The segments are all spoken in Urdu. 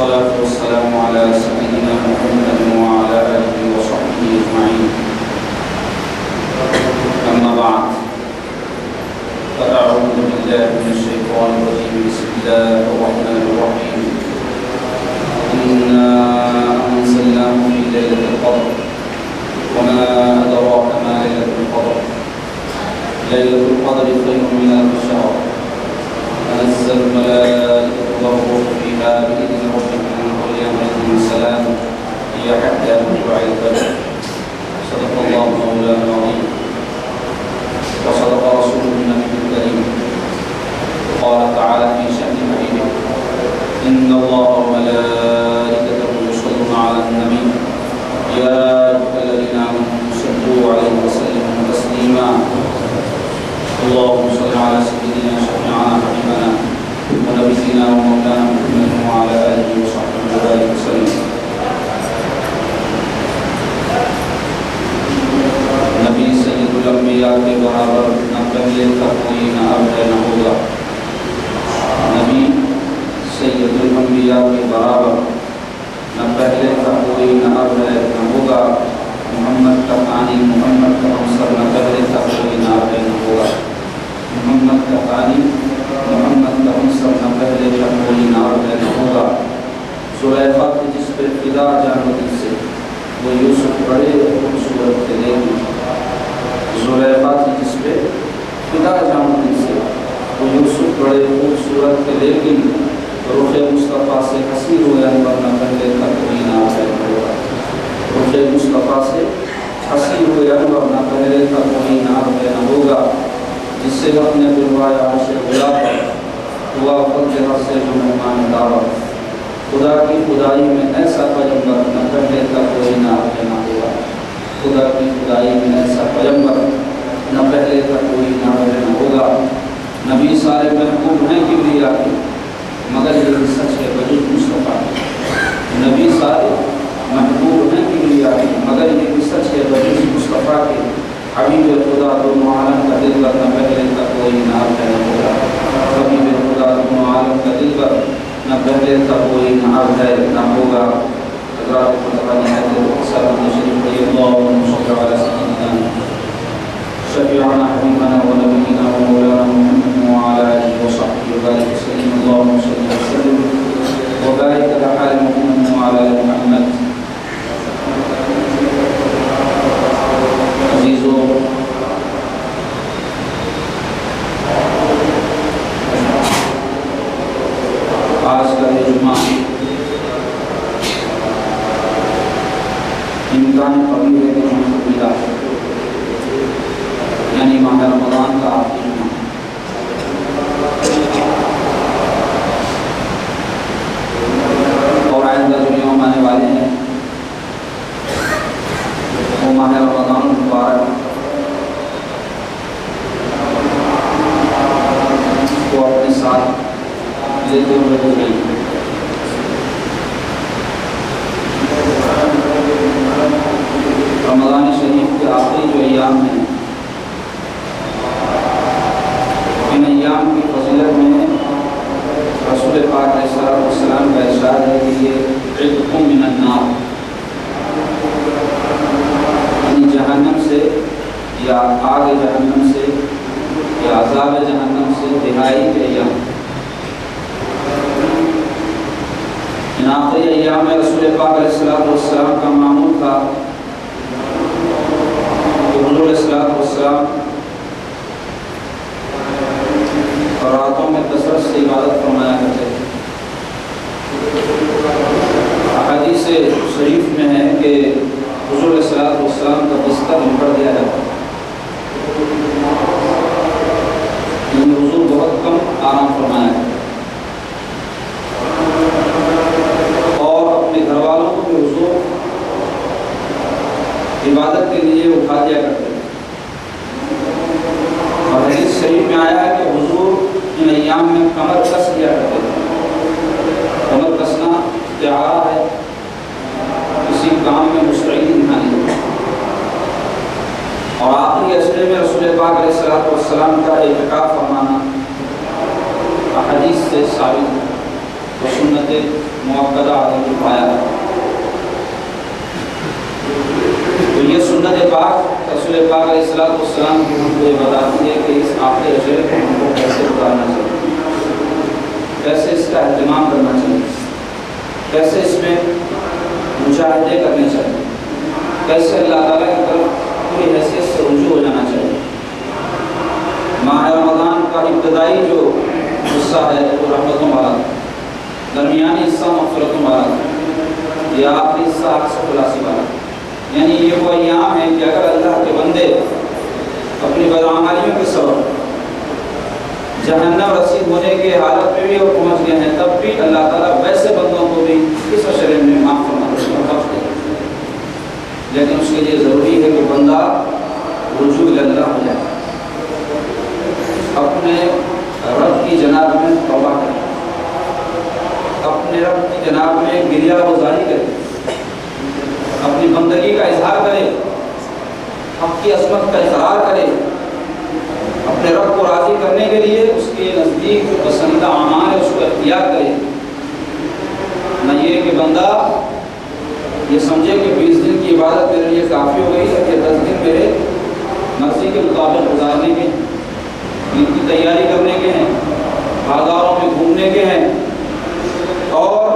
والصلاة والسلام على سيدنا محمد وعلى آله وصحبه أجمعين. أما بعد، فأعوذ بالله من الشيطان الرجيم. بسم الله الرحمن الرحيم. إنا أنزلناه في ليلة القدر وما أدراك ما ليلة القدر. ليلة القدر خير من ألف شهر. تنزل الملائكة والروح فيها بإذن ربهم من كل أمر سلام هي حتى مطلع الفجر. صدق الله مولانا العظيم وصدق رسوله النبي الكريم. قال تعالى في شأن حبيبه: إن الله وملائكته يصلون على النبي يا أيها الذين آمنوا صلوا عليه وسلموا تسليما. اللهم صل على سيدنا شفيعنا حبيبنا ونبينا ومولانا محمد وعلى آله وصحبه وبارك وسلم. نبی سید الانبیاء کے برابر نہ پہلے کا کوئی نہ اب ہے نہ ہوگا. نبی سید الانبیاء کے برابر نہ پہلے کا کوئی نہ اب ہے نہ ہوگا. محمد کا ثانی محمد کا ہمسر نہ پہلے کا کوئی نہ اب ہے نہ ہوگا. محمد کا ثانی محمد کا ہمسر نہ پہلے کا کوئی نہ اب ہے نہ ہوگا. زلیخا کی جس پہ فدا جانتی سے وہ یوسف بڑے خوبصورت کے لیکن زلیخا کی جس پہ فدا جانتی سے وہ یوسف بڑے خوبصورت کے لیکن رخ مصطفیٰ سے ہنسی ہوئے انور نہ پہلے کا کوئی نہ اب ہے نہ ہوگا. رخ مصطفیٰ سے ہنسی ہوئے انور نہ پہلے کا کوئی نہ اب ہے نہ ہوگا. جس سے اپنے بلوایا عرش خدا پر ہوا فضل حق سے جو مہمان دعوت. خدا کی خدائی میں ایسا پیغمبر نہ پہلے کا کوئی نہ اب ہے نہ ہوگا. خدا کی خدائی میں ایسا پیغمبر نہ پہلے کا کوئی نہ اب ہے نہ ہوگا. نبی سارے محبوب ہیں کبریا کے مگر یہ سچ ہے وجود مصطفیٰ. نبی سارے محبوب ہیں کبریا کے مگر یہ سچ ہے وجود مصطفیٰ کے. حبیب خدا دونوں عالم کا دل بر نہ پہلے کا کوئی نہ اب ہے نہ ہوگا. حبیب خدا دونوں عالم کا دل بر نہ پہلے کا کوئی نہ اب ہے نہ ہوگا. حضرات خدا نہایت سلام شریف پڑھیے. اللہم صل علی سیدنا شفیعنا حبیبنا و نبینا و مولانا محمد وعلی آلہ وصحبہ وبارک وسلم. اللہم صل وسلم وبارک علی آل محمد وعلی آل محمد. عزیزو، آج کا یہ جمعہ امکان قبول ہے کہ جمعہ ملا یعنی ماہ رمضان کا آخری جمعہ. اور آئندہ جو یوم آنے والے ہیں وہ ماہ رمضان المبارک کو اپنے ساتھ لیتے ہوئے ہو گئی. رمضان شریف کے آخری جو ایام ہیں ان ایام کی فضیلت میں رسول پاک علیہ السلام کا ارشاد ہے کہ یہ عتق من النار، یعنی جہنم سے یا آگ جہنم سے یا عذاب جہنم سے رہائی کے ایام. ان آخری ایام میں رسول پاک علیہ السلام کا معمول تھا کہ حضور علیہ السلام راتوں میں کثرت سے عبادت فرمایا کرتے تھے. احادیث شریف میں ہے کہ حضور علیہ السلام کا بستر لپٹ دیا جاتا ہے، یعنی حضور بہت کم آرام فرمایا ہے. اور اپنے گھر والوں کو بھی حضور عبادت کے لیے اٹھا دیا کرتے تھے. اور حدیث شریف میں آیا ہے کہ حضور ان ایام میں کمر کس کیا کرتے تھے. کمر کسنا استعارہ ہے، کسی کام میں مستعد دکھانے. اور آخری عشرے میں رسول پاک علیہ السلام کا اعتکاف فرمانا احادیث سے ثابت ہے. و سنت مؤکدہ عدم پایا ہے۔ تو یہ سنت پاک رسول پاک علیہ السلام کی ہم کو یہ بتاتی ہے کہ اس آخر عشرے کو ہم کو کیسے اتارنا چاہیے، کیسے اس کا اہتمام کرنا چاہیے، کیسے اس میں مجاہدے کرنے چاہیے، کیسے اللہ تعالیٰ کی طرف پوری حیثیت سے رجوع ہو جانا چاہیے۔ ماہ رمضان کا ابتدائی جو حصہ ہے وہ رحمتوں والا، درمیانی حصہ مغفرتوں والا، یہ آخری حصہ عکس خلاصی والا، یعنی یہ وہ ایام ہے کہ اگر اللہ کے بندے اپنی بدعمالیوں کے سبب جہنم رسید ہونے کے حالت میں بھی وہ پہنچ گئے ہیں، تب بھی اللہ تعالیٰ ویسے بندوں کو بھی اس عشرے میں معاف فرماتے ہیں، بخش دیتے ہیں۔ لیکن اس کے لیے ضروری ہے کہ بندہ رجوع اللہ ہو جائے، اپنے رب کی جناب میں توبہ کرے، اپنے رب کی جناب میں گریہ گزاری کرے، اپنی بندگی کا اظہار کرے، حق کی عظمت کا اقرار کرے، اپنے رب کو راضی کرنے کے لیے اس کے نزدیک جو پسندیدہ اعمال ہے اس کو اختیار کرے۔ نہ یہ کہ بندہ یہ سمجھے کہ 20 دن کی عبادت میرے لیے کافی ہو گئی ہے کہ 10 دن میرے مرضی کے مطابق گزارنے کے، ان کی تیاری کرنے کے ہیں، بازاروں میں گھومنے کے ہیں، اور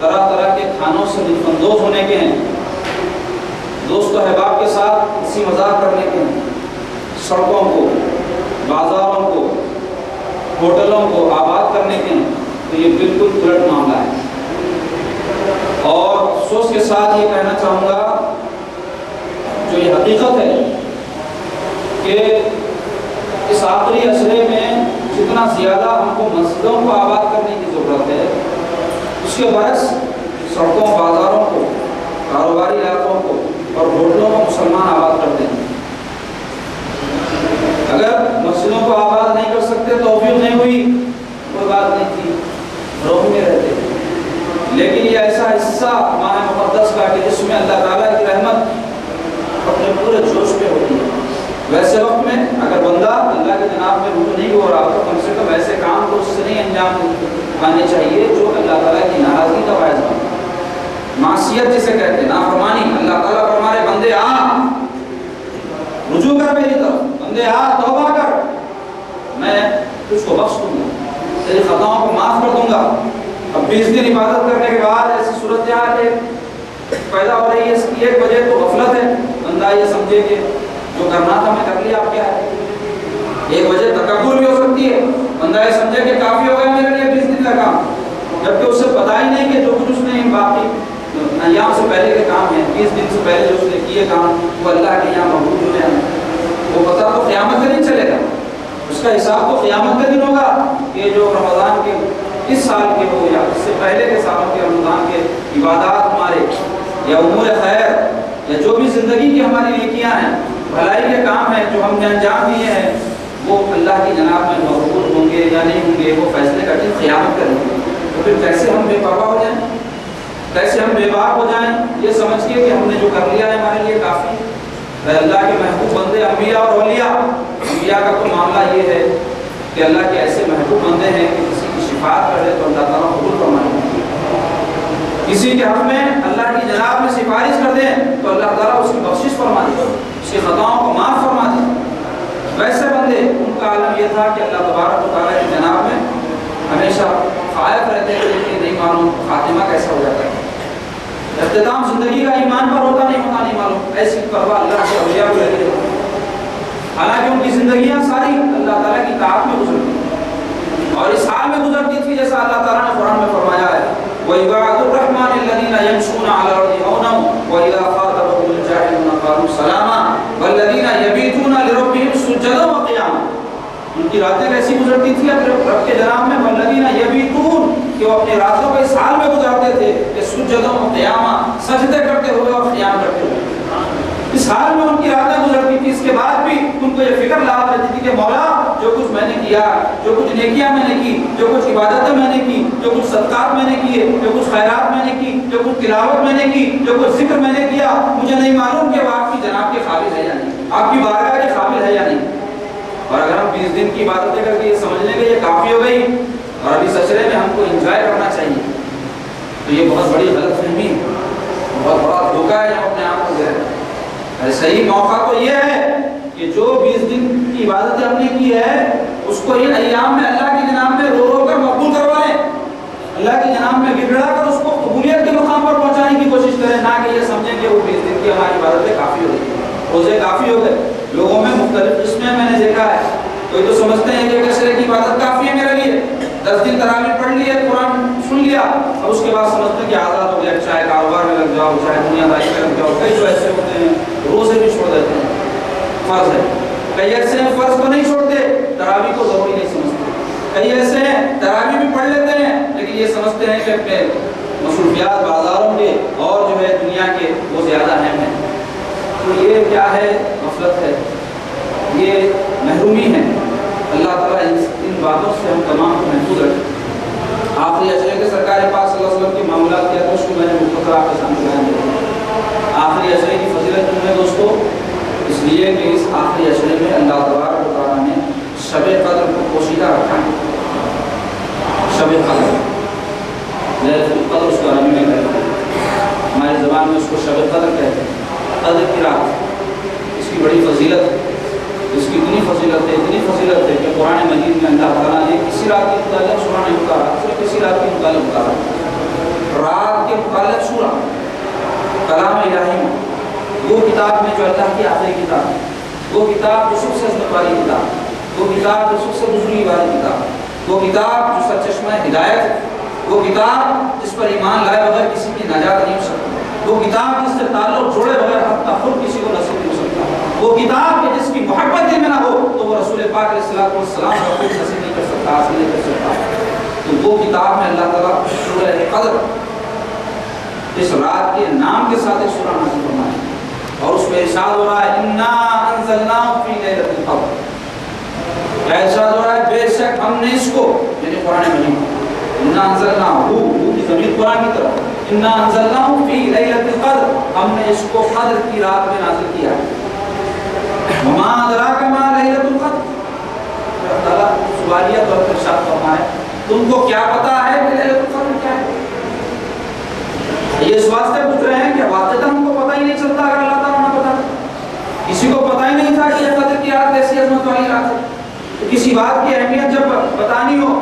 طرح طرح کے کھانوں سے لطف اندوز ہونے کے ہیں، دوست و احباب کے ساتھ ہنسی مذاق کرنے کے ہیں، سڑکوں کو، بازاروں کو، ہوٹلوں کو آباد کرنے کے ہیں، تو یہ بالکل الٹ معاملہ ہے۔ اور افسوس کے ساتھ یہ کہنا چاہوں گا، جو یہ حقیقت ہے کہ اس آخری عشرے میں جتنا زیادہ ہم کو مسجدوں کو آباد کرنے کی ضرورت ہے، اس کے برعکس سڑکوں، بازاروں کو، کاروباری علاقوں کو اور ہوٹلوں کو مسلمان آباد کرتے ہیں۔ اگر مسجدوں کو آباد نہیں کر سکتے، توفیق نہیں ہوئی، کوئی بات نہیں تھی، روح میں رہتے، لیکن یہ ایسا حصہ ماہ مقدس کا کہ جس میں اللہ تعالیٰ کی رحمت اپنے پورے جوش پہ ہوتی ہے، ویسے وقت میں اگر بندہ اللہ کے جناب میں رجوع نہیں ہو رہا تو کم سے کم ایسے کام کو اس سے نہیں انجام آنے چاہیے جو اللہ تعالیٰ کی ناراضگی کا باعث بنے۔ معصیت جسے کہتے ہیں، نافرمانی، اللہ تعالیٰ پر ہمارے بندے آ رجوع کر میری طرف، بندے آ توبہ کر، میں تجھ کو بخش دوں گا، تیری خطاؤں کو معاف کر دوں گا۔ اب 20 دن عبادت کرنے کے بعد ایسی صورتحال پیدا ہو رہی ہے، اس کی ایک وجہ تو غفلت ہے، بندہ یہ سمجھے کہ جو کرنا تھا میں کر لیا، اب کیا ہے۔ ایک وجہ تکبر بھی ہو سکتی ہے، بندہ یہ سمجھے کہ کافی ہو گیا میرے لیے 20 دن کا کام، جبکہ اسے پتہ ہی نہیں کہ جو کچھ اس نے باقی ایام سے پہلے کے کام ہیں، 20 دن سے پہلے جو اس نے کیے کام، وہ اللہ کے یہاں مقبول ہونے ہیں۔ وہ پتہ تو قیامت کا دن چلے گا، اس کا حساب تو قیامت کا دن ہوگا کہ جو رمضان کے اس سال کے ہو یا اس سے پہلے کے سالوں کے رمضان کے عبادات ہمارے یا امور خیر یا جو بھی زندگی کی ہماری نیکیاں ہیں، بھلائی کے کام ہیں جو ہم نے انجام دیے ہیں، وہ اللہ کی جناب میں مقبول ہوں گے یا نہیں ہوں گے، وہ فیصلے کا دن قیامت کریں گے۔ تو پھر کیسے ہم بے پرواہ ہو جائیں، کیسے ہم بے باک ہو جائیں یہ سمجھ کے کہ ہم نے جو کر لیا ہے ہمارے لیے کافی ہے۔ اللہ کے محبوب بندے انبیاء اور اولیاء، انبیاء کا تو معاملہ یہ ہے کہ اللہ کے ایسے محبوب بندے ہیں کہ کسی کی شفاعت کر دے تو اللہ تعالیٰ قبول فرمائے، کسی کے حق میں اللہ کی جناب میں سفارش کر دیں تو اللہ تعالیٰ اس کی بخشش فرما دے، اس کی خطاؤں کو معاف فرما دے۔ ویسے بندے ان کا عالم یہ تھا کہ اللہ تبارک و تعالیٰ کی جناب میں ہمیشہ خائف رہتے تھے کہ نہیں معلوم خاتمہ کیسا ہو جاتا ہے، اختتام زندگی کا ایمان پر ہوتا نہیں معلوم، ایسی پرواہ اللہ کے اولیاء کو لگی رہتی، حالانکہ ان کی زندگیاں ساری اللہ تعالیٰ کی طاعت میں گزرتی اور اس حال میں گزرتی تھی جیسا اللہ تعالیٰ نے قرآن میں فرمایا ہے، وَعِبَادُ الرَّحْمَنِ الَّذِينَ يَمْشُونَ عَلَى الْأَرْضِ هَوْنًا وَإِذَا خَاطَبَهُمُ الْجَاهِلُونَ قَالُوا سَلَامًا وَالَّذِينَ يَبِيتُونَ لِرَبِّهِمْ سُجَّدًا وَقِيَامًا۔ ان کی راتیں کیسی گزرتی تھی رب کے جناب میں، وَالَّذِينَ يَبِيتُونَ کہ وہ اپنی راتوں کو اس حال میں گزارتے تھے کہ سجدوں وقیاما، سجدے کرتے ہوئے اور قیام کرتے ہوئے، اس حال میں ان کی راتیں گزرتی تھی۔ اس کے بعد بھی ان کو یہ فکر لاحق رہتی تھی کہ مولا جو کچھ میں نے کیا، جو کچھ نیکیاں میں نے کی، جو کچھ عبادتیں میں نے کی، جو کچھ صدقات میں نے کیے، جو کچھ خیرات میں نے کی، جو کچھ تلاوت میں نے کی، جو کچھ ذکر میں نے کیا، مجھے نہیں معلوم کہ وہ آپ کی جناب کے قابل ہے یا نہیں، آپ کی بارگاہ کے قابل ہے یا نہیں۔ اور اگر ہم 20 دن کی عبادتیں کر کے یہ سمجھ لیں گے یہ کافی ہو گئی اور ابھی سچرے میں ہم کو انجوائے کرنا چاہیے، تو یہ بہت بڑی غلط فہمی ہے، بہت بڑا دھوکہ ہے جو اپنے آپ کو دے رہے ہیں۔ صحیح موقع تو یہ ہے کہ جو 20 دن کی عبادت ہم نے کی ہے اس کو ان ایام میں اللہ کی جناب میں رو رو کر مقبول کروا لیں، اللہ کی جناب میں گڑ گڑا کر اس کو قبولیت کے مقام پر پہنچانے کی کوشش کریں، نہ کہ یہ سمجھیں کہ وہ 20 دن کی ہماری عبادتیں کافی ہو گئی، روزے کافی ہو گئے۔ لوگوں میں مختلف قسمیں میں نے دیکھا ہے، کوئی تو سمجھتے ہیں کہ ایک عشرے کی عبادت کافی ہے میرے لیے، 10 دن تراویح پڑھ لی ہے، قرآن سن لیا، اور اس کے بعد سمجھتے ہیں کہ آزاد ہو گیا، چاہے کاروبار میں لگ جاؤ، چاہے دنیا داری میں لگ جاؤ۔ کئی تو ایسے ہوتے ہیں روزے بھی چھوڑ دیتے ہیں، فرض ہے۔ کئی ایسے ہیں فرض کو نہیں چھوڑتے، تراویح کو ضروری نہیں سمجھتے۔ کئی ایسے ہیں تراویح بھی پڑھ لیتے ہیں لیکن یہ سمجھتے ہیں کہ اپنے مصروفیات بازاروں کے اور جو ہے دنیا کے وہ زیادہ اہم ہیں۔ تو یہ کیا ہے؟ غفلت ہے، یہ محرومی ہے۔ اللہ تعالیٰ ان باتوں سے ہم تمام کو محفوظ رکھے۔ آخری عشرے کے سرکار پاک صلی اللہ علیہ وسلم کے معاملات کیا اس کو میں نے مختصر آپ کے سامنے بیان کیا۔ آخری عشرے کی فضیلت کیوں ہے دوستو؟ اس لیے کہ اس آخری عشرے میں اللہ تبارک و تعالیٰ نے شب قدر کو پوشیدہ رکھا ہے۔ شب قدر لیلۃ القدر اس کو عربی میں کہتے ہیں، ہماری زبان میں اس کو شب قدر کہتے ہیں، قدر کی رات۔ اس کی بڑی فضیلت ہے، اس کی اتنی فضیلت ہے کہ قرآن مجید میں اللہ تعالیٰ نے کسی رات کے متعلق سورہ نہیں اتارا، صرف کسی رات کے متعلق اتارا، رات کے متعلق سورہ کلام الہی میں، وہ کتاب میں جو اللہ کی آخری کتاب ہے، وہ کتاب جو سب سے عظمت والی کتاب، وہ کتاب جو سب سے بزرگی والی کتاب، وہ کتاب جو سرچشمہ ہدایت ہے، وہ کتاب جس پر ایمان لائے بغیر کسی کی نجات نہیں ہو سکتی، وہ کتاب جس سے تعلق جوڑے بغیر حتی خود کسی کو نصیب نہیں ہو سکتا، وہ کتاب کہ جس کی محبت دل میں نہ ہو تو وہ رسول پاک علیہ السلام کا خود نصیب نہیں کر سکتا، حاصل نہیں کر سکتا۔ تو وہ کتاب میں اللہ تعالیٰ سورہ قدر اس رات کے نام کے ساتھ ایک سورہ نازل فرمایا اور اس میں ارشاد ہو رہا ہے انا انزلناہ فی لیلۃ القدر، ارشاد ہو رہا ہے بے شک ہم نے اس کو، یعنی قرآن مجید، انا انزلناہ کی ضمیر قرآن کی طرف، انا انزلناہ فی لیلۃ القدر، ہم نے اس کو قدر کی رات میں نازل کیا ہے۔ وما ادراک ما لیلۃ القدر، اللہ تعالیٰ سوالیہ طور پر ارشاد فرمایا تم کو کیا پتا ہے کہ لیلۃ القدر کیا ہے؟ یہ اس واسطے پوچھ رہے ہیں کہ واقعہ ہم کو پتہ ہی نہیں چلتا اگر اللہ تعالیٰ نہ بتا، کسی کو پتہ ہی نہیں تھا کہ یہ قدر کی رات ایسی عظمت والی رات ہے۔ تو کسی بات کی اہمیت جب بتانی ہو،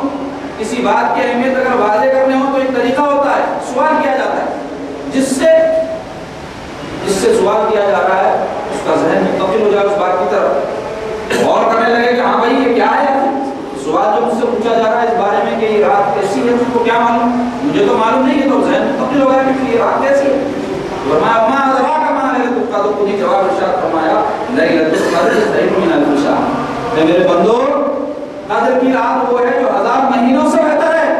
کسی بات کی اہمیت اگر واضح کرنے ہو تو ایک طریقہ ہوتا ہے، سوال کیا جاتا ہے، جس سے سوال کیا جا رہا ہے اس کا ذہن منتقل ہو جائے اس بات کی طرف، غور کرنے لگے کہ ہاں بھائی یہ کیا ہے، سوال جو مجھ سے پوچھا جا رہا ہے اس بارے میں کہ یہ رات کیسی ہے، تم کو کیا معلوم؟ مجھے تو معلوم نہیں ہے، تو ذہن منتقل ہو گیا کہ یہ رات کیسی ہے۔ فرمایا وما ادراک ما لیلۃ القدر، تو خود جواب ارشاد فرمایا لیلۃ القدر خیر من الف شہر، میرے بندو قدر کی رات وہ ہے جو 1000 مہینوں سے بہتر ہے۔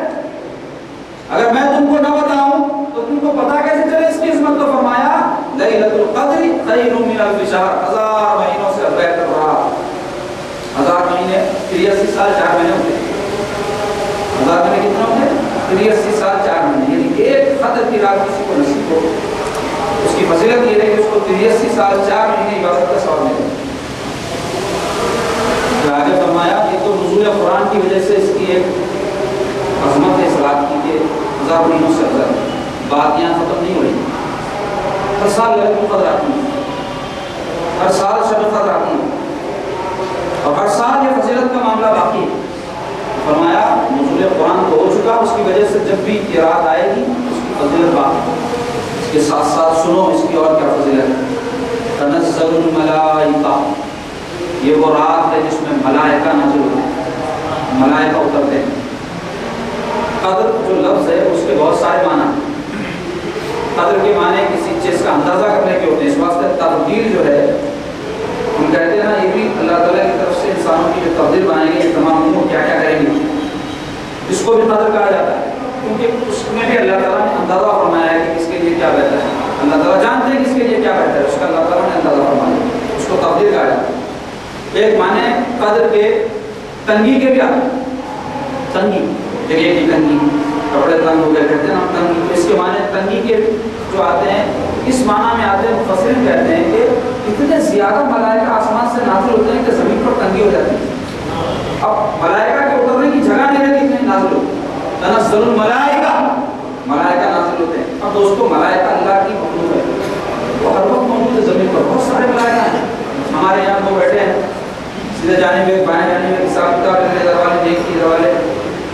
اگر میں تم کو نہ بتاؤں تو تم کو پتا کیسے چلے اس کی عظمت؟ تو فرمایا لیلۃ القدر خیر من الف شہر، 1000 مہینوں سے بہتر رات۔ 1000 مہینے 83 سال 4 مہینے ہوتے ہیں، 1000 مہینے کتنے ہوتے ہیں؟ 83 سال 4 مہینے، یعنی ایک قدر کی رات کسی کو نصیب ہو اس کی فضیلت یہ ہے کہ اس کو 83 سال 4 مہینے عبادت کا ثواب ملے۔ آگے فرمایا یہ تو نزول قرآن کی وجہ سے اس کی ایک عظمت ہے اس رات کی کہ 1000 مہینوں سے افضل، بات یہاں ختم نہیں ہو رہی۔ ہر سال لیلۃ القدر آتی ہے، ہر سال شب قدر آتی ہے، اور ہر سال یہ فضیلت کا معاملہ باقی ہے۔ فرمایا نزول قرآن تو ہو چکا، اس کی وجہ سے جب بھی یہ رات آئے گی اس کی فضیلت باقی ہے۔ اس کے ساتھ ساتھ سنو اس کی اور کیا فضیلت ہے۔ تنزل الملائکہ، یہ وہ رات ہے جس میں ملائکہ نازل ہوتے ہیں، ملائکہ اترتے ہیں۔ قدر جو لفظ ہے اس کے بہت سارے معنی ہیں۔ قدر کے معنی کسی چیز کا اندازہ کرنے کے ہوتے ہیں، اس واسطے تقدیر جو ہے ہم کہتے ہیں نا یہ بھی اللہ تعالیٰ کی طرف سے انسانوں کی جو تقدیر بنائیں گے، یہ تمام امور کیا کیا کریں گے، اس کو بھی قدر کہا جاتا ہے، کیونکہ اس میں بھی اللہ تعالیٰ نے اندازہ فرمایا ہے کہ کس کے لیے کیا بہتر ہے۔ اللہ تعالیٰ جانتے ہیں کس کے لیے کیا بہتر ہے، اس کا اللہ تعالیٰ نے اندازہ فرمایا، اس کو تقدیر کہا جاتا ہے۔ ایک معنی قدر کے تنگی کے بھی آتے ہیں، تنگی جگہ کی تنگی، کپڑے تنگ ہو گئے کہتے ہیں نا تنگی، تو اس کے معنی تنگی کے جو آتے ہیں اس معنی میں آتے ہیں، مفسرین کہتے ہیں کہ اتنے زیادہ ملائکہ آسمان سے نازل ہوتے ہیں کہ زمین پر تنگی ہو جاتی ہے، اب ملائکہ کے اترنے کی جگہ نہیں رہتی، اتنے نازل ہوتے ہیں۔ تنزل الملائکہ، ملائکہ نازل دوستوں ملائکہ اللہ کی مخلوق ہے، وہ ہر وقت موجود ہے زمین پر، بہت سارے ملائکہ ہیں ہمارے یہاں وہ بیٹھے ہیں، سیدھے جانب ایک بائیں جانب ایک، حساب کتاب لکھنے دروالے دیکھتی دروالے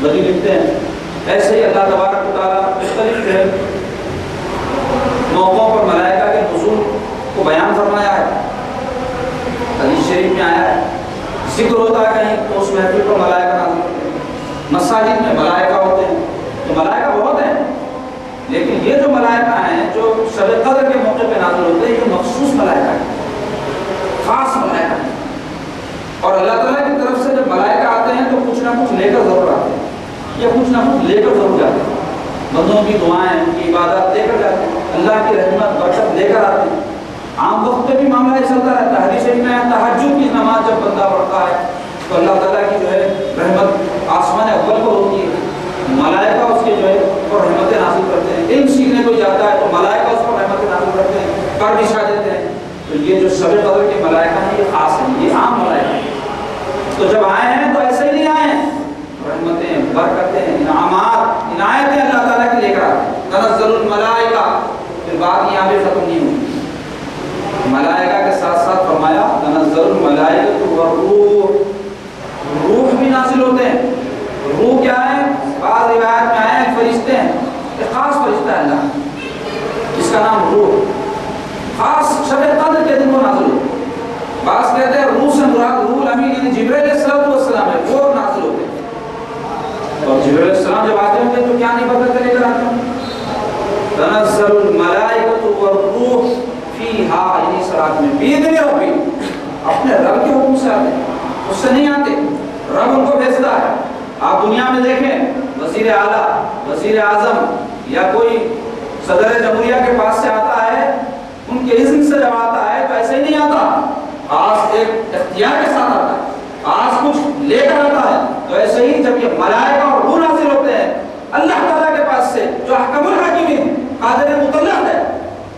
لگی لکھتے ہیں۔ ایسے ہی اللہ تبارک و تعالیٰ مختلف ہے موقعوں پر ملائکہ کے نزول کو بیان فرمایا ہے، حدیث شریف میں آیا ہے، ذکر ہوتا ہے کہیں تو اس محفل پر ملائکہ نازل ہوتے ہیں، مساجد میں ملائکہ ہوتے ہیں، تو ملائکہ بہت ہیں، لیکن یہ جو ملائکہ ہیں جو شب قدر کے موقع پہ نازل ہوتے ہیں یہ مخصوص ملائکہ ہیں، خاص ملائکہ ہیں، اور اللہ تعالیٰ کی طرف سے جب ملائکہ آتے ہیں تو کچھ نہ کچھ لے کر ضرور آتے ہیں، یا کچھ نہ کچھ لے کر ضرور جاتے ہیں، بندوں کی دعائیں ان کی عبادات لے کر جاتے ہیں، اللہ کی رحمت برکت لے کر آتے ہیں۔ عام وقت میں بھی معاملہ یہ چلتا رہتا ہے، حدیث شریف میں تہجد کی نماز جب بندہ پڑھتا ہے تو اللہ تعالیٰ کی جو ہے رحمت آسمان اول پر ہوتی ہے، ملائکہ اس کے جو ہے اور رحمتیں نازل کرتے ہیں، علم سیکھنے کوئی جاتا ہے تو ملائکہ اس پر رحمتیں نازل کرتے ہیں، کر بچھا دیتے ہیں۔ تو یہ جو شب قدر کے ملائکہ ہیں یہ خاص ہیں، یہ عام ملائکہ ہیں، تو جب آئے ہیں تو ایسے ہی نہیں آئے ہیں، رحمتیں برکتیں انعامات عنایتیں اللہ تعالیٰ کی لے کر آتے ہیں۔ تنزل الملائکہ، پھر بات یہاں پہ ختم نہیں ہوئی، ملائکہ کے ساتھ ساتھ فرمایا تنزل الملائکہ والروح، روح بھی نازل ہوتے ہیں۔ روح کیا ہے؟ بعض روایت میں آئے ہیں فرشتے ہیں، ایک خاص فرشتہ ہے اللہ جس کا نام روح، خاص شب قدر کے دن وہ نازل ہوتے ہیں۔ بعض کہتے ہیں روح سے مراد روح الامین یعنی جبرائیل علیہ السلام ہے، وہ نازل ہوتے ہیں، اور جبرائیل علیہ السلام جب آتے ہوتے ہیں تو کیا نہیں پتہ لے کر آتے ہیں؟ تنزل الملائکہ والروح فیہا، یعنی صراط میں بِإِذْنِ رَبِّهِمْ، اپنے رب کے حکم سے آتے ہیں، اس سے نہیں آتے، رب ان کو بھیجتا ہے۔ آپ دنیا میں دیکھیں وزیر اعلیٰ، وزیر اعظم یا کوئی صدر جمہوریہ کے پاس سے آتا ہے، ان کے اذن سے جب آتا ہے تو ایسے ہی نہیں آتا، آج ایک اختیار کے ساتھ آتا ہے، آج کچھ لے کر آتا ہے۔ تو ایسے ہی جب یہ ملائکہ اور روح نازل ہوتے ہیں اللہ تعالیٰ کے پاس سے جو احکم الحاکمین قادر مطلق ہے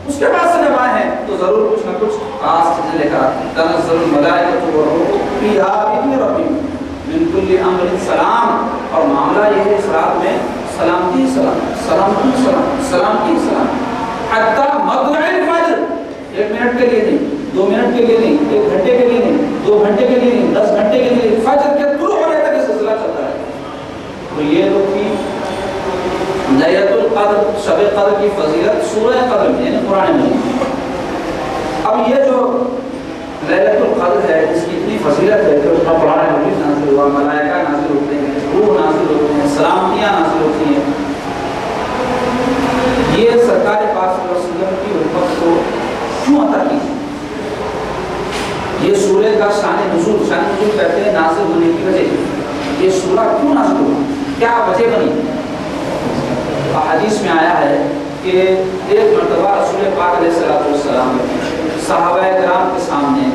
اس کے پاس سے جب آئے ہیں تو ضرور کچھ نہ کچھ خاص چیزیں لے کر آتے ہیں۔ تنزل الملائکۃ والروح فیہا بِإِذْنِ رَبِّهِمْ مِنْ كُلِّ أَمْرٍ سلام، اور معاملہ یہ ہے اس رات میں سلامتی سلام، سلامتی سلام، سلامتی سلام، حتی مطلع الفجر، 1 منٹ کے لیے نہیں، 2 منٹ کے لیے نہیں، 1 گھنٹے کے لیے نہیں، 2 گھنٹے کے لیے نہیں، 10 گھنٹے کے لیے، فجر کے طلوع ہونے تک یہ سلسلہ چلتا ہے۔ تو یہ تو تھی لیلۃ القدر، شب قدر کی فضیلت سورہ قدر میں یعنی قرآن مجید۔ اب یہ جو لیلۃ القدر ہے جس کی اتنی فضیلت ہے کہ اس میں قرآن مجید نازل ہوا، ملائکہ نازل ہوتے ہیں، روح نازل ہوتے ہیں، سلامتیاں نازل ہوتی ہیں، یہ سرکار پاک صلی اللہ علیہ وسلم کی امت کو کیوں عطا کی؟ یہ سورہ کا شان نزول کہتے ہیں نازل ہونے کی وجہ، یہ سورہ کیوں نازل ہوا، کیا وجہ بنی؟ حدیث میں آیا ہے کہ ایک مرتبہ رسول پاک علیہ السلام صحابہ کرام کے سامنے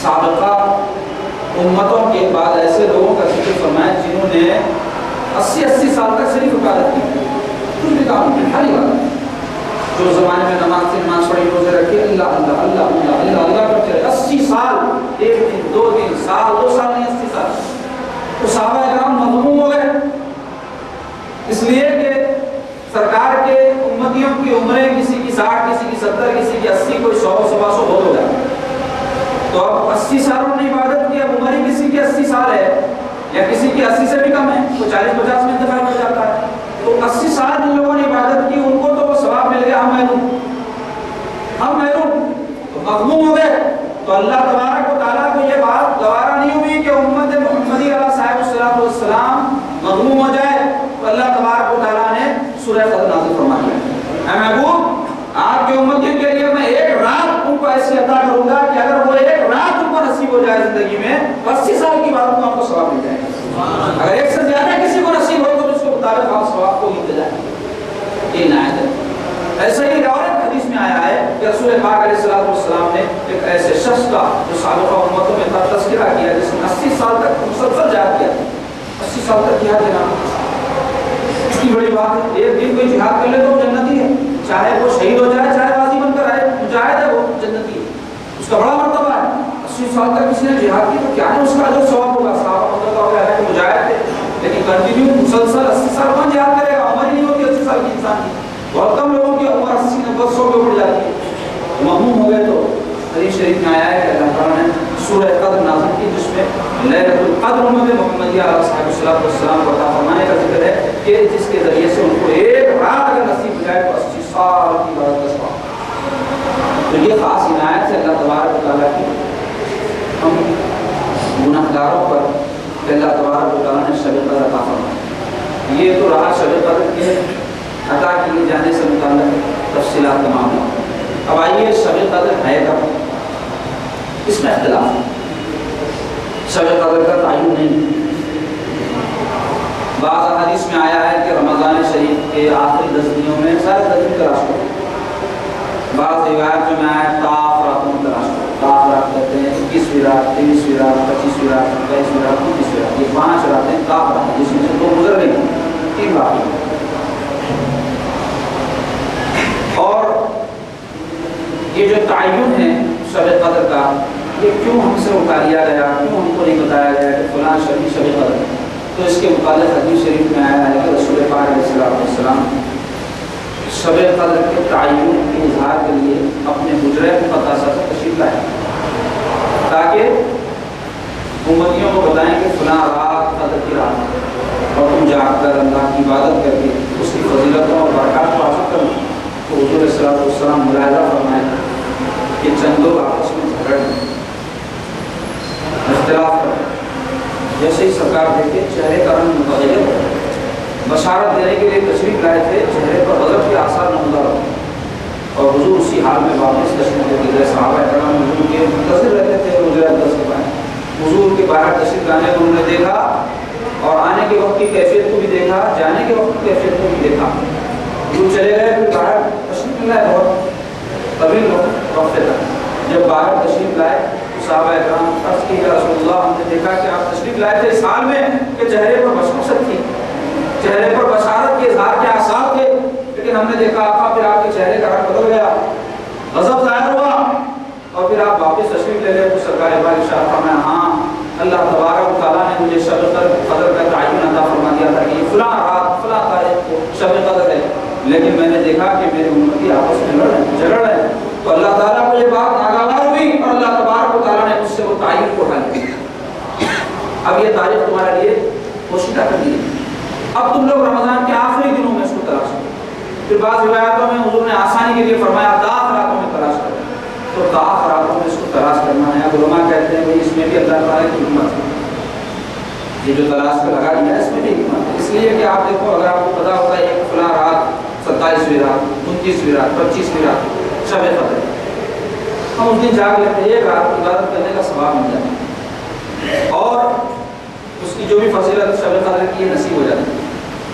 سابقہ امتوں کے بعد ایسے لوگوں کا ذکر فرمایا جنہوں نے 80 سال تک صرف عبادت کی، کچھ بھی کام نہیں، خالی عبادت، جو زمانے میں نماز پڑھی، روزے رکھے، اللہ اللہ اللہ اللہ اللہ اللہ کرتے رہے 80 سال، 1 دن 2 دن سال 2 سال نہیں 80 سال، تو صحابہ کرام مغموم ہو گئے، اس لیے کہ سرکار کے امتیوں کی عمریں کسی کی 60، کسی کی 70، کسی کی 80، کوئی 100 سوا 100 بہت ہو جائے، تو اب 80 سالوں نے عبادت کی، اب عمر ہی کسی کی 80 سال ہے یا کسی کی 80 سے بھی کم ہے، تو 40-50 میں انتقال ہو جاتا ہے، تو 80 سال جن لوگوں نے عبادت کی ان کو تو وہ ثواب مل گیا، ہم محروم، تو مغموم ہو گئے۔ تو اللہ تبارک و تعالیٰ کو یہ بات گوارا نہیں ہوئی کہ امت محمدی علیہ صاحب السلام مغموم ہو جائے، تو اللہ تبارک و تعالیٰ نے سورہ قدر نازل فرما دیا۔ اے محبوب، آپ کی امتیوں کے لیے میں 1 رات ان کو ایسی عطا کروں گا کہ اگر وہ 1 رات ان کو نصیب ہو جائے زندگی میں 80 سال کی بات کو آپ کو ثواب مل جائے گا، اگر 1 سے زیادہ کسی کو نصیب ہو تو اس کو مطابق آپ ثواب کو ملتے جائے، یہ عنایت ہے۔ ایسا ہی اور ایک حدیث میں آیا ہے کہ رسول پاک علیہ السلام نے ایک ایسے شخص کا جو سابقہ امتوں میں تذکرہ کیا جس نے 80 سال تک مسلسل جہاد کیا، 80 سال تک جہاد دینا کی بڑی بات ہے، ایک دن کوئی جہاد کر لے تو وہ جنتی ہے، چاہے وہ شہید ہو جائے چاہے غازی بن کر آئے، مجاہد ہے وہ جنتی ہے، اس کا بڑا مرتبہ ہے۔ 80 سال تک کسی نے جہاد کی تو کیا ہے اس کا جو ثواب ہوگا، صحابہ مطلب ہو گیا ہے کہ مجاہد تھے لیکن کنٹینیو مسلسل 80 سال کون جہاد کرے گا، عمر ہی نہیں ہوتی 80 سال کی انسان کی، بہت کم لوگوں کی بہت سو کے اوپر جاتی ہے. مغموم ہو گئے تو حدیث شریف میں آیا ہے کہ اللہ تعالیٰ نے سورہ قدر نازل کی جس میں لیلۃ القدر امت محمدیہ علیہ الصلوۃ والسلام کو عطا فرمانے کا ذکر ہے کہ جس کے ذریعے سے ان کو ایک رات اگر نصیب ہو جائے تو 80 سال کی عبادت کا ثواب. تو یہ خاص عنایت ہے اللہ تبارک و تعالیٰ کی ہم گناہ گاروں پر کہ اللہ تبارک و تعالیٰ نے شب قدر عطا فرمایا. یہ تو رہا شب قدر کے عطا کیے جانے سے متعلق تفصیلات کا معاملہ. اب آئیے شب قدر ہے کب؟ اس میں اختلاف ہے. شب قدر کا تعین نہیں. بعض حدیث میں آیا ہے کہ رمضان شریف کے آخری 10 دنوں میں سارے 10 دن تلاش کرو. بعض روایت میں آیا ہے طاف راتوں میں تلاش کرو. طاف رات کہتے ہیں 21ویں رات، 23ویں رات، 25ویں رات، 27ویں رات، 29ویں رات. یہ 5 راتیں طاف رات ہیں جس میں سے 2 گزر گئی، 3 باقی ہیں. اور یہ جو تعین ہے شب قدر کا یہ کیوں ہم سے اٹھا لیا گیا، کیوں ہم کو نہیں بتایا گیا کہ فلاں شب قدر؟ تو اس کے متعلق حدیث شریف میں آیا ہے کہ رسول پاک علیہ السلام شب قدر کے تعین کے اظہار کے لیے اپنے حجرہ مقدسہ سے تشریف لائے تاکہ امتیوں کو بتائیں کہ فلاں رات قدر کی رات ہے اور تم جا کر اللہ کی عبادت کر کے اس کی فضیلتوں اور برکات کو حاصل کرنا. تو حضور صلی اللہ علیہ وسلم ملاحظہ فرمائے کہ چند لوگ آپس میں جھگڑ اختلاف کرتے جیسے ہی سرکار دیکھے چہرے کا رنگ متغیر ہو. بشارت دینے کے لیے تشریف لائے تھے، چہرے پر غضب کے آثار نمودار ہو اور حضور اسی حال میں واپس تشریف لے گئے. صحابہ کرام حضور کے منتظر رہتے تھے حجرہ اقدس کے باہر. حضور کے باہر تشریف لانے کو انہوں نے دیکھا اور آنے کے وقت کی کیفیت کو بھی دیکھا، جانے کے وقت کی کیفیت کو بھی دیکھا. حضور چلے گئے پھر باہر تشریف لائے بہت طویل وقت تک. جب باہر تشریف لائے صحابہ کرام عرض کی یا رسول اللہ ہم نے دیکھا کہ آپ تشریف لائے تھے اس حال میں کہ چہرے پر بشاشت تھی، چہرے پر بشارت کے اظہار کے آثار تھے، لیکن ہم نے دیکھا آقا پھر آپ کے چہرے کا رنگ بدل گیا، غضب ظاہر ہوا اور پھر آپ واپس تشریف لے لے. تو سرکار بار ارشاد فرمایا ہاں اللہ تبارک و تعالیٰ نے مجھے شب قدر کا تعین عطا فرما دیا تھا کہ یہ فلاں رات فلاں تاریخ کو شب قدر ہے، لیکن میں نے دیکھا کہ میری امتی آپس میں جھگڑ رہے ہیں. تو اللہ تعالیٰ کو یہ بات ناگوار ہوئی اور اللہ تبارک و تعالیٰ نے مجھ سے وہ تعین کو اٹھا لیا. اب یہ تاریخ تمہارے لیے پوشیدہ کر دی. اب تم لوگ رمضان کے آخری دنوں میں اس کو تلاش کرو. پھر بعض روایتوں میں حضور نے آسانی کے لیے فرمایا داخ راتوں میں تلاش کرو. تو داخ راتوں میں اس کو تلاش کرنا ہے. اب علماء کہتے ہیں کہ اس میں بھی اللہ تعالیٰ کی حکمت ہے. یہ جو تلاش کا لگا دیا اس میں بھی حکمت ہے. اس لیے کہ آپ دیکھو اگر آپ کو پتا ہوتا ہے ایک فلاں رات 27ویں رات، 29ویں رات، 25ویں رات شب قدر، ہم اس دن جاگ لیتے ہیں، ایک رات عبادت کرنے کا ثواب مل جاتا ہے اور اس کی جو بھی فضیلت شب قدر کی نصیب ہو جاتی ہے.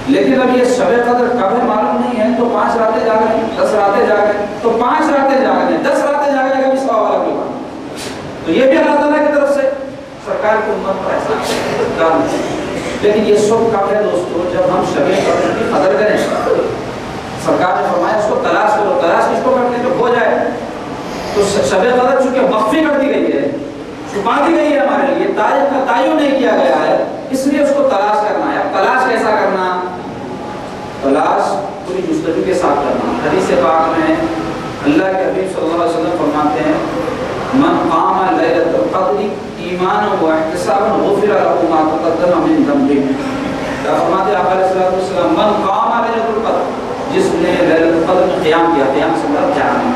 لیکن اب یہ شب قدر کب ہے معلوم نہیں ہے. تو 5 راتیں جاگ رہے ہیں، 10 راتیں جاگ رہے ہیں، تو 5 راتیں جاگ رہے ہیں، 10 راتیں جاگنے کا بھی ثواب والا کوئی بات. تو یہ بھی اللہ تعالیٰ کی طرف سے سرکار کی امت پر احسان ہے. لیکن یہ سب کب ہے دوستو؟ جب ہم شب قدر کی قدر کریں. سرکار نے فرمایا اس کو تلاش کرو. تلاش کس کو کرتے جب ہو جائے. تو شب قدر چونکہ مخفی کر دی گئی ہے، چھپا دی گئی ہے ہمارے لیے، تاریخ کا تعین نہیں کیا گیا ہے، اس لیے اس کو تلاش کرنا ہے. اب تلاش کیسا کرنا؟ تلاش پوری جستجو کے ساتھ کرنا. حدیث پاک میں اللہ کے حبیب صلی اللہ علیہ وسلم فرماتے ہیں من قام لیلۃ القدر ایمانا واحتسابا غفر له ما تقدم من ذنبه. فرماتے ہیں آپ علیہ السلام من قام لیلۃ القدر، جس نے لیلۃ القدر میں قیام کیا. قیام سے مراد جانا،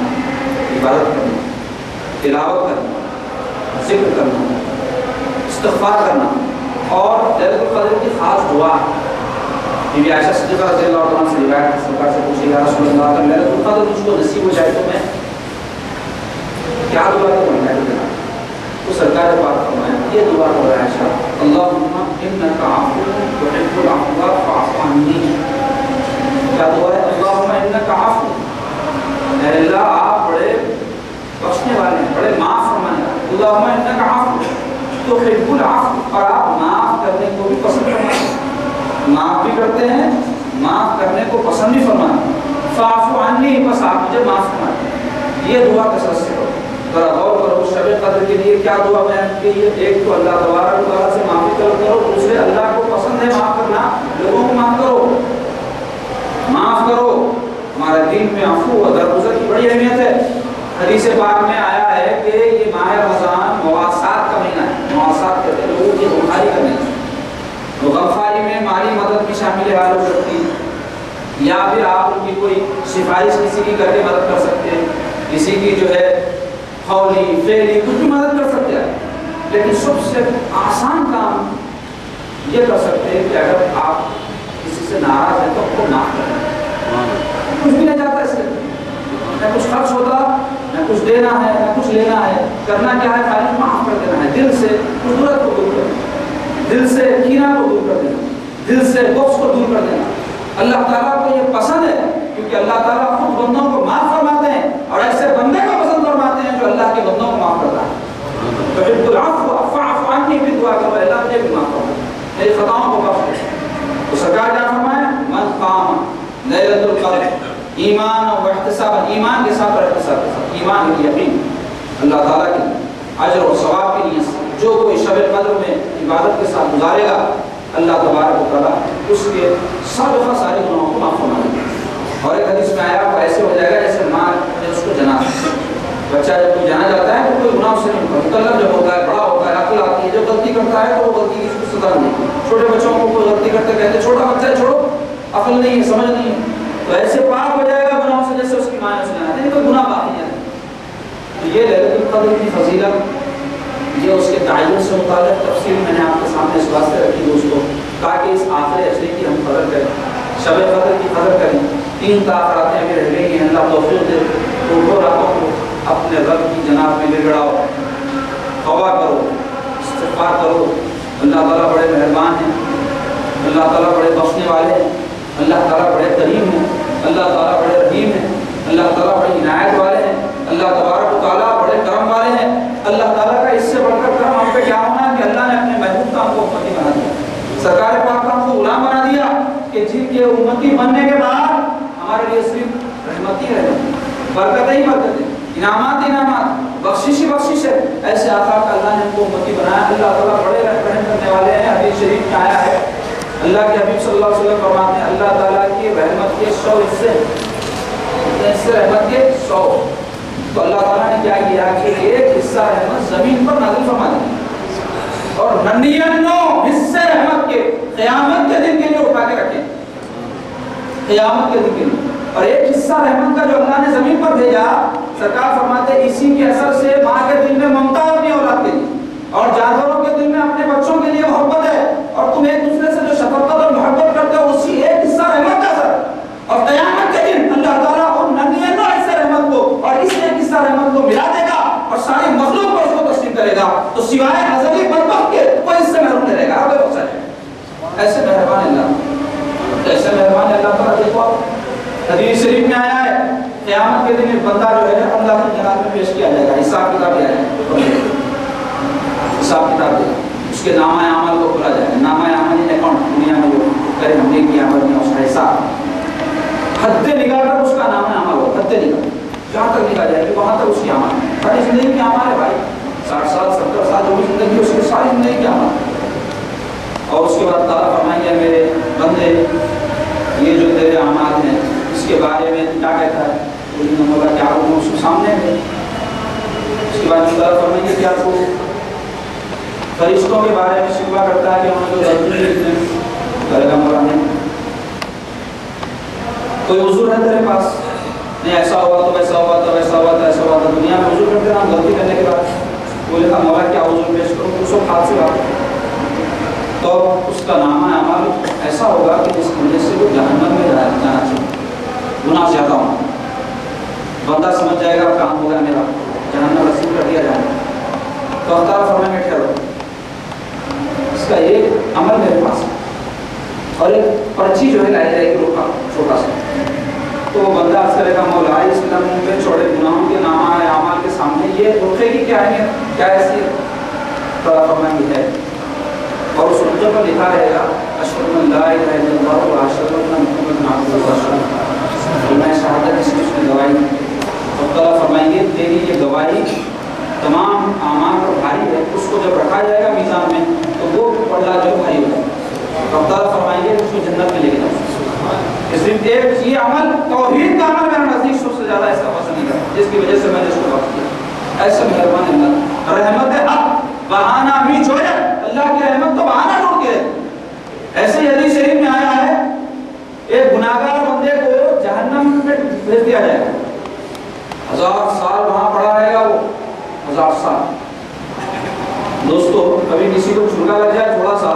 عبادت کرنا، تلاوت کرنا، ذکر کرنا، استغفار کرنا. اور لیلۃ القدر کی خاص دعا بی بی عائشہ صدیقہ رضی اللہ عنہ سے روایت ہے، سرکار سے پوچھی یا رسول اللہ اگر لیلۃ القدر مجھ کو نصیب ہو جائے تو میں کیا دعا کروں؟ تو سرکار نے بات فرمایا یہ دعا کرو عائشہ اللہم انک عفو تحب العفو فاعف عنی. کیا دعا ہے؟ اللہم انک عفو، اے اللہ آپ بڑے بخشنے والے ہیں، بڑے معاف فرمانے والے. اللہم انک عفو تحب العفو، اور آپ معاف کرنے کو بھی پسند فرماتے ہیں، معاف بھی کرتے ہیں، معاف کرنے کو پسند بھی فرماتے ہیں. فاعف عنی، بس آپ مجھے معاف فرمائیں. یہ دعا کثرت سے کرو. ذرا غور کرو شب قدر کے لیے کیا دعا بیان کی ہے. ایک تو اللہ تبارک و تعالیٰ سے معافی طلب کرو، دوسرے اللہ کو پسند ہے معاف کرنا، لوگوں کو معاف کرو، معاف کرو. ہمارے دین میں عفو و درگزر کی بڑی اہمیت ہے۔ حدیث پاک میں آیا ہے کہ یہ ماہ رمضان مواسات کا مہینہ ہے۔ مواسات کہتے ہیں لوگوں کی غمخواری کرنے کا۔ غمخواری میں مالی مدد بھی شامل حال ہو سکتی ہے، یا پھر آپ ان کی کوئی سفارش کسی کی کر کے مدد کر سکتے ہیں، کسی کی جو ہے قولی فعلی کچھ بھی مدد کر سکتے ہیں۔ لیکن سب سے آسان کام یہ کر سکتے ہیں کہ اگر آپ کسی سے ناراض ہیں تو اس کو معاف کریں۔ کچھ بھی نہیں جاتا اس سے، نہ کچھ خرچ ہوتا، نہ کچھ دینا ہے، نہ کچھ لینا ہے، کرنا کیا ہے؟ خالی معاف کر دینا ہے، دل سے قدرت کو دور کر دینا، دل سے کینہ کو دور کر دینا، دل سے بغض کو دور کر دینا۔ اللہ تعالیٰ کو یہ پسند ہے کیونکہ اللہ تعالیٰ خود بندوں کو معاف فرماتے ہیں، اور ایسے بندے کو پسند فرماتے ہیں جو اللہ کے بندوں کو معاف کرتا ہے۔ تحب العفو فاعف عنی بھی دعا کرو، اللہ مجھے بھی معاف کرو، میری خطاؤں کو معاف کرو۔ تو سرکار کیا فرمایا؟ من قام لیلۃ القدر ایمان و احتساب، ایمان کے ساتھ اور احتساب کے ساتھ، ایمان کی یقین اللہ تعالیٰ کی اجر و ثواب کے لیے جو کوئی شب قدر میں عبادت کے ساتھ گزارے گا، اللہ تبارک و تعالیٰ اس کے سابقہ سارے گناہوں کو معاف فرما دے گا۔ اور ایک حدیث میں آیا وہ ایسے ہو جائے گا جیسے ماں نے اس کو جنا، بچہ جب کوئی جانا جاتا ہے تو کوئی گناہ اس سے نہیں ہوتا، مکلف جب ہوتا ہے، بڑا ہوتا ہے، عقل آتی ہے، جب غلطی کرتا ہے تو وہ غلطی کی اس کو سزا نہیں۔ چھوٹے بچوں کو کوئی غلطی کرتے کہتے چھوٹا بچہ ہے چھوڑو، عقل نہیں ہے، سمجھ نہیں ہے، تو ایسے پاک ہو جائے گا گناہوں سے جیسے اس کی ماں نے اس نے آیا نہیں، کوئی گناہ باقی نہیں ہے۔ تو یہ لیلۃ القدر کی فضیلت، یہ اس کے تعین سے متعلق تفصیل میں نے آپ کے سامنے اس واسطے رکھی دوستو، تاکہ اس آخر اشرے کی ہم قدر کریں، شب قدر کی قدر کریں۔ 3 تاخراتیں ابھی رہ گئی ہیں، اللہ توفیق دے تو راتوں کو اپنے رب کی جناب میں گڑگڑاؤ، توبہ کرو، استغفار کرو۔ اللہ تعالیٰ بڑے مہربان ہیں، اللہ تعالیٰ بڑے بخشنے والے ہیں، اللہ تعالیٰ بڑے کریم ہیں، اللہ تعالیٰ بڑے رحیم ہیں، اللہ تعالیٰ بڑے عنایت والے ہیں، اللہ تبارک و تعالیٰ بڑے کرم والے ہیں۔ اللہ تعالیٰ کا اس سے بڑھ کر کرم ہم پہ کیا ہونا ہے کہ اللہ نے اپنے محبوب کا ہم کو امتی بنا دیا، سرکار پاک کا ہم کو غلام بنا دیا، کہ جن کے امتی بننے کے بعد ہمارے لیے صرف رحمت ہی رحمت، برکت ہی برکت ہے، انعامات انعامات، بخشش ہی بخشش ہے۔ ایسے آقا کا اللہ نے ہم کو امتی بنایا۔ اللہ تعالیٰ بڑے رحم کرنے والے ہیں۔ حدیث شریف میں آیا ہے، اللہ کے حبیب صلی اللہ علیہ وسلم فرماتے ہیں اللہ تعالیٰ کی رحمت کے 100 حصے، اس رحمت کے 100، تو اللہ تعالیٰ نے کیا کیا کہ ایک حصہ رحمت زمین پر نازل فرما دی اور 99 حصے رحمت کے قیامت کے دن کے لیے اٹھا کے رکھے، قیامت کے دن کے لیے۔ اور ایک حصہ رحمت کا جو اللہ نے زمین پر بھیجا، سرکار فرماتے ہیں اسی کے اثر سے ماں کے دل میں ممتا ہے اپنی اولاد کے لیے، اور جانوروں کے دل میں اپنے بچوں کے لیے محبت ہے، اور تم ایک دوسرے سے جو شفقت اور محبت کرتے ہو اسی ایک حصہ رحمت کا اثر۔ اور قیامت کے دن اللہ تعالیٰ ان 99 حصے رحمت کو اور اس ایک حصہ رحمت کو ملا دے گا اور ساری مخلوق کو اس کو تسلیم کرے گا، تو سوائے ازلی بدبخت کے کوئی اس سے محروم نہیں رہے گا۔ آپ بخشا ہے، ایسے مہربان اللہ، ایسے مہربان اللہ تعالیٰ۔ دیکھو حدیث شریف میں آیا ہے قیامت کے دن ایک بندہ جو ہے اللہ کی جناب میں پیش کیا جائے گا، حساب کتاب دیا جائے گا، حساب کتاب دے، اس کے نامہ عمل کو کھولا جائے گا۔ نامہ عمل ان اکاؤنٹ دنیا میں جو کرے ہم نے کیا عمل میں اس کا حساب، حد نگاہ تک اس کا نامہ عمل ہو، حد نگاہ جہاں تک نکال جائے گی وہاں تک اس کی عمل، ساری زندگی کی عمل ہے بھائی، 60 سال 70 سال جو بھی زندگی اس کی ساری زندگی کی عمل۔ اور اس کے بعد تعالیٰ فرمائیں گے میرے بندے یہ جو تیرے اعمال ہیں اس کے بارے میں کیا کہتا ہے، مولا کیا اس کے سامنے ہے۔ اس کے بعد تعالیٰ فرمائیں گے کیا تو فرشتوں کے بارے میں شکوہ کرتا ہے کہ انہوں نے جو غلطی کی کرے گا مولا نے کوئی عذر ہے تیرے پاس؟ نہیں، ایسا ہوا تو ویسا ہوا تو ویسا ہوا تو ایسا ہوا تو دنیا میں عذر کرتے نا غلطی کرنے کے بعد، بولے گا مولا کیا عذر پیش کروں، اس وقت ہاتھ سے بات تو اس کا نامہ عمل ایسا ہوگا کہ جس کی وجہ سے وہ جہنم میں جانا چاہیے، گناہ زیادہ ہوں، بندہ سمجھ جائے گا کام ہو گیا میرا، جہنم رسید کر دیا جائے گا، تو اللہ فرمائیں گے ٹھہرو، اس کا ایک عمل میرے پاس ہے، اور ایک پرچی جو ہے لائی جائے گی روکا چھوٹا سا، تو وہ بندہ عرض کرے گا مولا اس لمحے میں چھوڑے گناہوں کے نامہ اعمال کے سامنے یہ روکے کی کیا اہمیت، کیا حیثیت؟ تو اللہ فرمائیں گے ہے، اور اس رقبے پر لکھا رہے گا اشہد ان لا الہ الا اللہ و اشہد ان محمد عبدہ و رسولہ، میں شہادت اس کی اس نے گواہی، اور تعالیٰ فرمائیں گے تیری یہ گواہی تمام اعمال پر بھاری ہے، اس کو جب رکھا جائے گا میزان میں تو وہ پلڑا جو بھاری ہوگا، اور تعالیٰ فرمائیں گے اس کو جنت میں لے کے جاؤ۔ اس دن ایک یہ عمل توحید کا کی وجہ سے میں نے اس کو وقت کیا. ایسا مہربان اللہ رحمت حق بہانہ بھی چھوڑے. اللہ کی رحمت تو بہانہ ڈھونڈ کے ہے. ایسے ہی حدیث شریف میں آیا ہے ایک گناہگار بندے کو جہنم میں بھیج دیا جائے گا. 1000 سال وہاں پڑا رہے گا وہ 1000 سال. دوستو کبھی کسی کو چھڑکا لگ جائے تھوڑا سا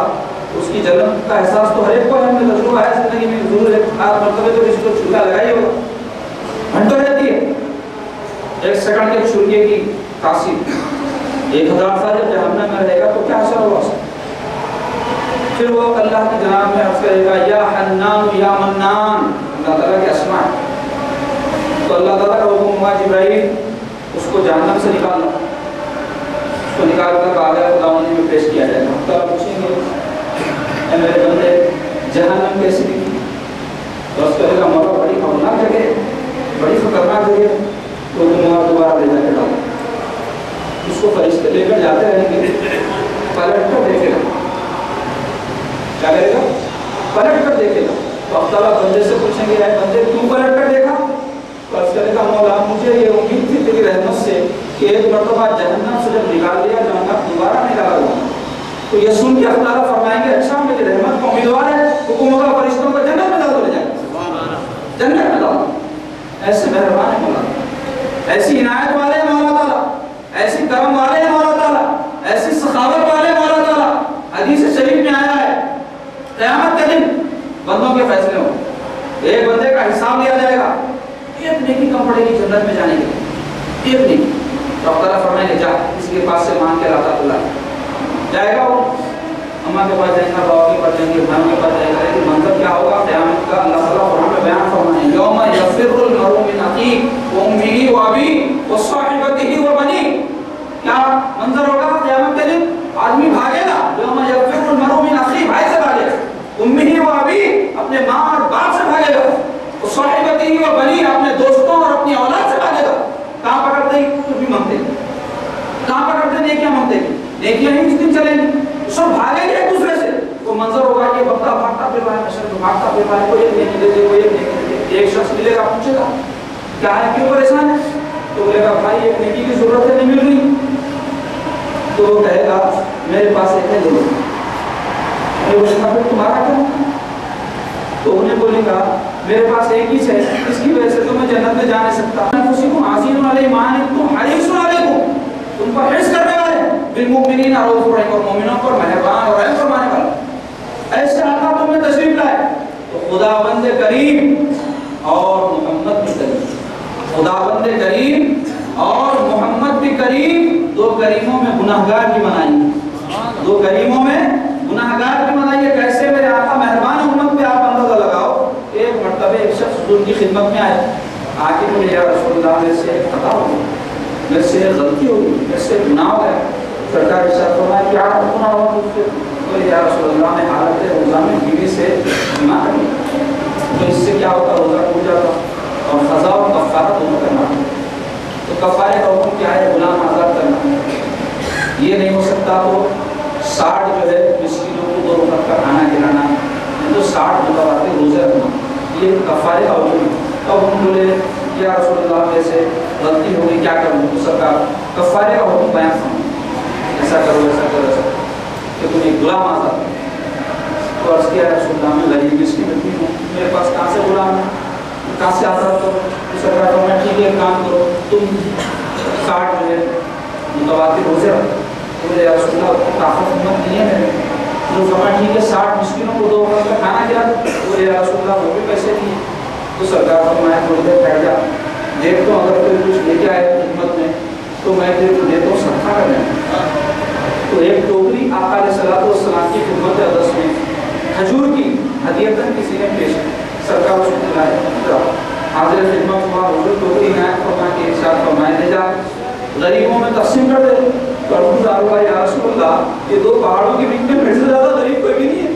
اس کی جنت کا احساس تو ہر ایک کو ہم نے تجربہ ہے زندگی میں ضرور ایک آدھ مرتبہ تو کسی کو چھڑکا لگائی ہوگا. گھنٹوں رہتی ہے ایک سیکنڈ کے چھڑکے کی تاثیر. 1000 سال جب جہنم میں رہے گا تو کیا اثر ہوگا. پھر وہ اللہ کی جناب میں عرض کرے گا یا حنان یا منان. اللہ تعالیٰ کے اسماء ہے. تو اللہ تعالیٰ کا حکم ہوا جبرائیل اس کو جہنم سے نکالنا. اس کو نکال کر آگے خداوندی میں پیش کیا جائے گا. تو آپ پوچھیں گے اے میرے بندے جہنم کیسی دکھی؟ تو اس کہے گا مولا بڑی خطرناک جگہ بڑی خطرناک جگہ. تو دوبارہ لے جا کے ڈالو. اس کو فرشتے لے کر جاتے رہیں گے. پلٹ کر دیکھے گا. کیا کرے گا؟ پلٹ کر دیکھے گا. تو اللہ تعالیٰ بندے سے پوچھیں گے اے بندے کیوں پلٹ کر دیکھا؟ تو اس کہے گا مولا مجھے یہ امید تھی تیری رحمت سے کہ ایک مرتبہ جہنم سے جب نکال لیا جاؤں گا دوبارہ نہیں ڈالا ہوا. تو یہ سن کے اللہ تعالیٰ فرمائیں گے اچھا میری رحمت کا امیدوار ہے حکم ہوگا فرشتوں کو جنت میں ڈال دو. لے جائے جنت میں ڈال. ایسے مہربان ہے مولا. ایسی عنایت والے ہیں مولا تعالیٰ. ایسی کرم والے ہیں مولا تعالیٰ. ایسی سخاوت والے ہیں مولا تعالیٰ. حدیث شریف میں آیا ہے قیامت کے دن بندوں کے فیصلے ہوں. ایک بندے کا حساب لیا جائے گا. ایک نیکی کم پڑے گی جنت میں جانے کے لیے. ایک نیکی. تو اللہ تعالیٰ فرمائیں گے جا اس کے پاس سے مانگ کے لاتا اللہ جائے گا. وہ اماں کے پاس جائے گا باپ کے پاس جائیں گے بھائیوں کے پاس جائے گا. لیکن منظر کیا ہوگا قیامت کا اللہ تعالیٰ قرآن میں بیان فرمائیں یوم یفر المرء من اخیہ وامہ وابیہ وصاحبتہ وبنیہ. کیا منظر ہوگا قیامت کے دن؟ آدمی بھاگے گا. یوم یفر المرء من اخیہ بھائی سے بھاگے گا. امہ وابیہ اپنے ماں اور باپ سے بھاگے گا. وصاحبتہ وبنیہ اپنے دوستوں اور اپنی اولاد سے بھاگے گا. کہاں پکڑتے ہی کچھ بھی مانگتے ہیں. کہاں پکڑتے نیکیاں مانگتے ہیں. نیکیاں ہی اس دن چلیں گی. سب بھاگیں گے ایک دوسرے سے. وہ منظر ہوگا کہ بندہ بھاگتا پھر رہا ہے نشر بھاگتا پھر رہا ہے. کوئی ایک نیکی دے دے کوئی ایک نیکی دے دے. ایک شخص ملے گا پوچھے گا کیا ہے کیوں پریشان ہے؟ تو بولے گا بھائی ایک نیکی کی ضرورت ہے نہیں مل رہی. تو وہ کہے گا میرے پاس ایک ہے ضرورت. بولے گا پھر تمہارا کیا؟ تو انہیں بولے گا میرے پاس ایک ہی ہے اس کی وجہ سے تو میں جنت میں جا نہیں سکتا. انفسکم عزیز علی ما عنتم حریص علیکم. تم پر حرص کرنے والے بالمؤمنین رؤوف رحیم اور مومنوں پر مہربان اور رحم فرمانے والا. ایسے آقا تمہیں تشریف لائے. تو خداوند کریم اور محمد بھی کریم. خداوند کریم اور محمد بھی کریم. دو کریموں میں گناہگار کی منائی. دو کریموں میں گناہگار کی منائی. کیسے میرے آقا مہربان امت پہ آپ اندازہ لگاؤ. ایک مرتبہ ایک شخص حضور کی خدمت میں آئے. آ کے بولے یا رسول اللہ میرے سے خطا ہو گئی. میرے سے غلطی ہو گئی. میرے سے گناہ ہو گیا. سرکار ارشاد فرمایا کیا گناہ ہوا مجھ سے؟ بولے یا رسول اللہ میں حالت روزہ میں بیوی سے جمع کر لیا. تو اس سے کیا ہوتا روزہ ٹوٹ جاتا اور قضا اور کفارہ دونوں کرنا. تو کفارے کا حکم کیا ہے؟ غلام آزاد کرنا. یہ نہیں ہو سکتا تو 60 جو ہے مسکینوں کو 2 وقت کا کھانا کھلانا. تو 60 متواتر روزے رکھنا. یہ کفارے کا حکم ہے. تو ہم بولے یا رسول اللہ جیسے غلطی ہو گئی کیا کروں؟ تو سرکار کفارے کا حکم بیان فرمائیں. ایسا کرو ایسا کرو ایسا کہ تم ایک غلام آزاد. تو عرض کیا رسول اللہ میں غریب مسکین آدمی ہوں. میرے پاس کہاں سے غلام ہے کہاں سے آزاد کرو؟ تو سرکار فرمایا ٹھیک ہے ایک کام کرو تم 60 جو ہے متواتر روزے رکھو. بولے یا رسول اللہ طاقت ہمت نہیں ہے میرے. تو فرمایا ٹھیک ہے 60 مسکینوں کو 2 وقت کا کھانا کھلا دو. بولے یا رسول اللہ وہ بھی پیسے نہیں. تو سرکار فرمایا تھوڑی دیر بیٹھ جا دیکھتا ہوں اگر کوئی کچھ لے کے آئے خدمت میں تو میں تیرے کو دیتا ہوں صدقہ کرنے. تو ایک ٹوکری آقا علیہ الصلوۃ والسلام کی خدمت اقدس میں کھجور کی ہدیتاً کسی نے پیش کی. سرکار اس کو بلائے حاضر خدمت ہوا. حضور ٹوکری عنایت فرما کے ارشاد فرمائے لے جا غریبوں میں تقسیم کر دے. تو عرض ہوا یا رسول اللہ یہ 2 پہاڑوں کے بیچ میں میرے سے زیادہ غریب کوئی بھی نہیں ہے.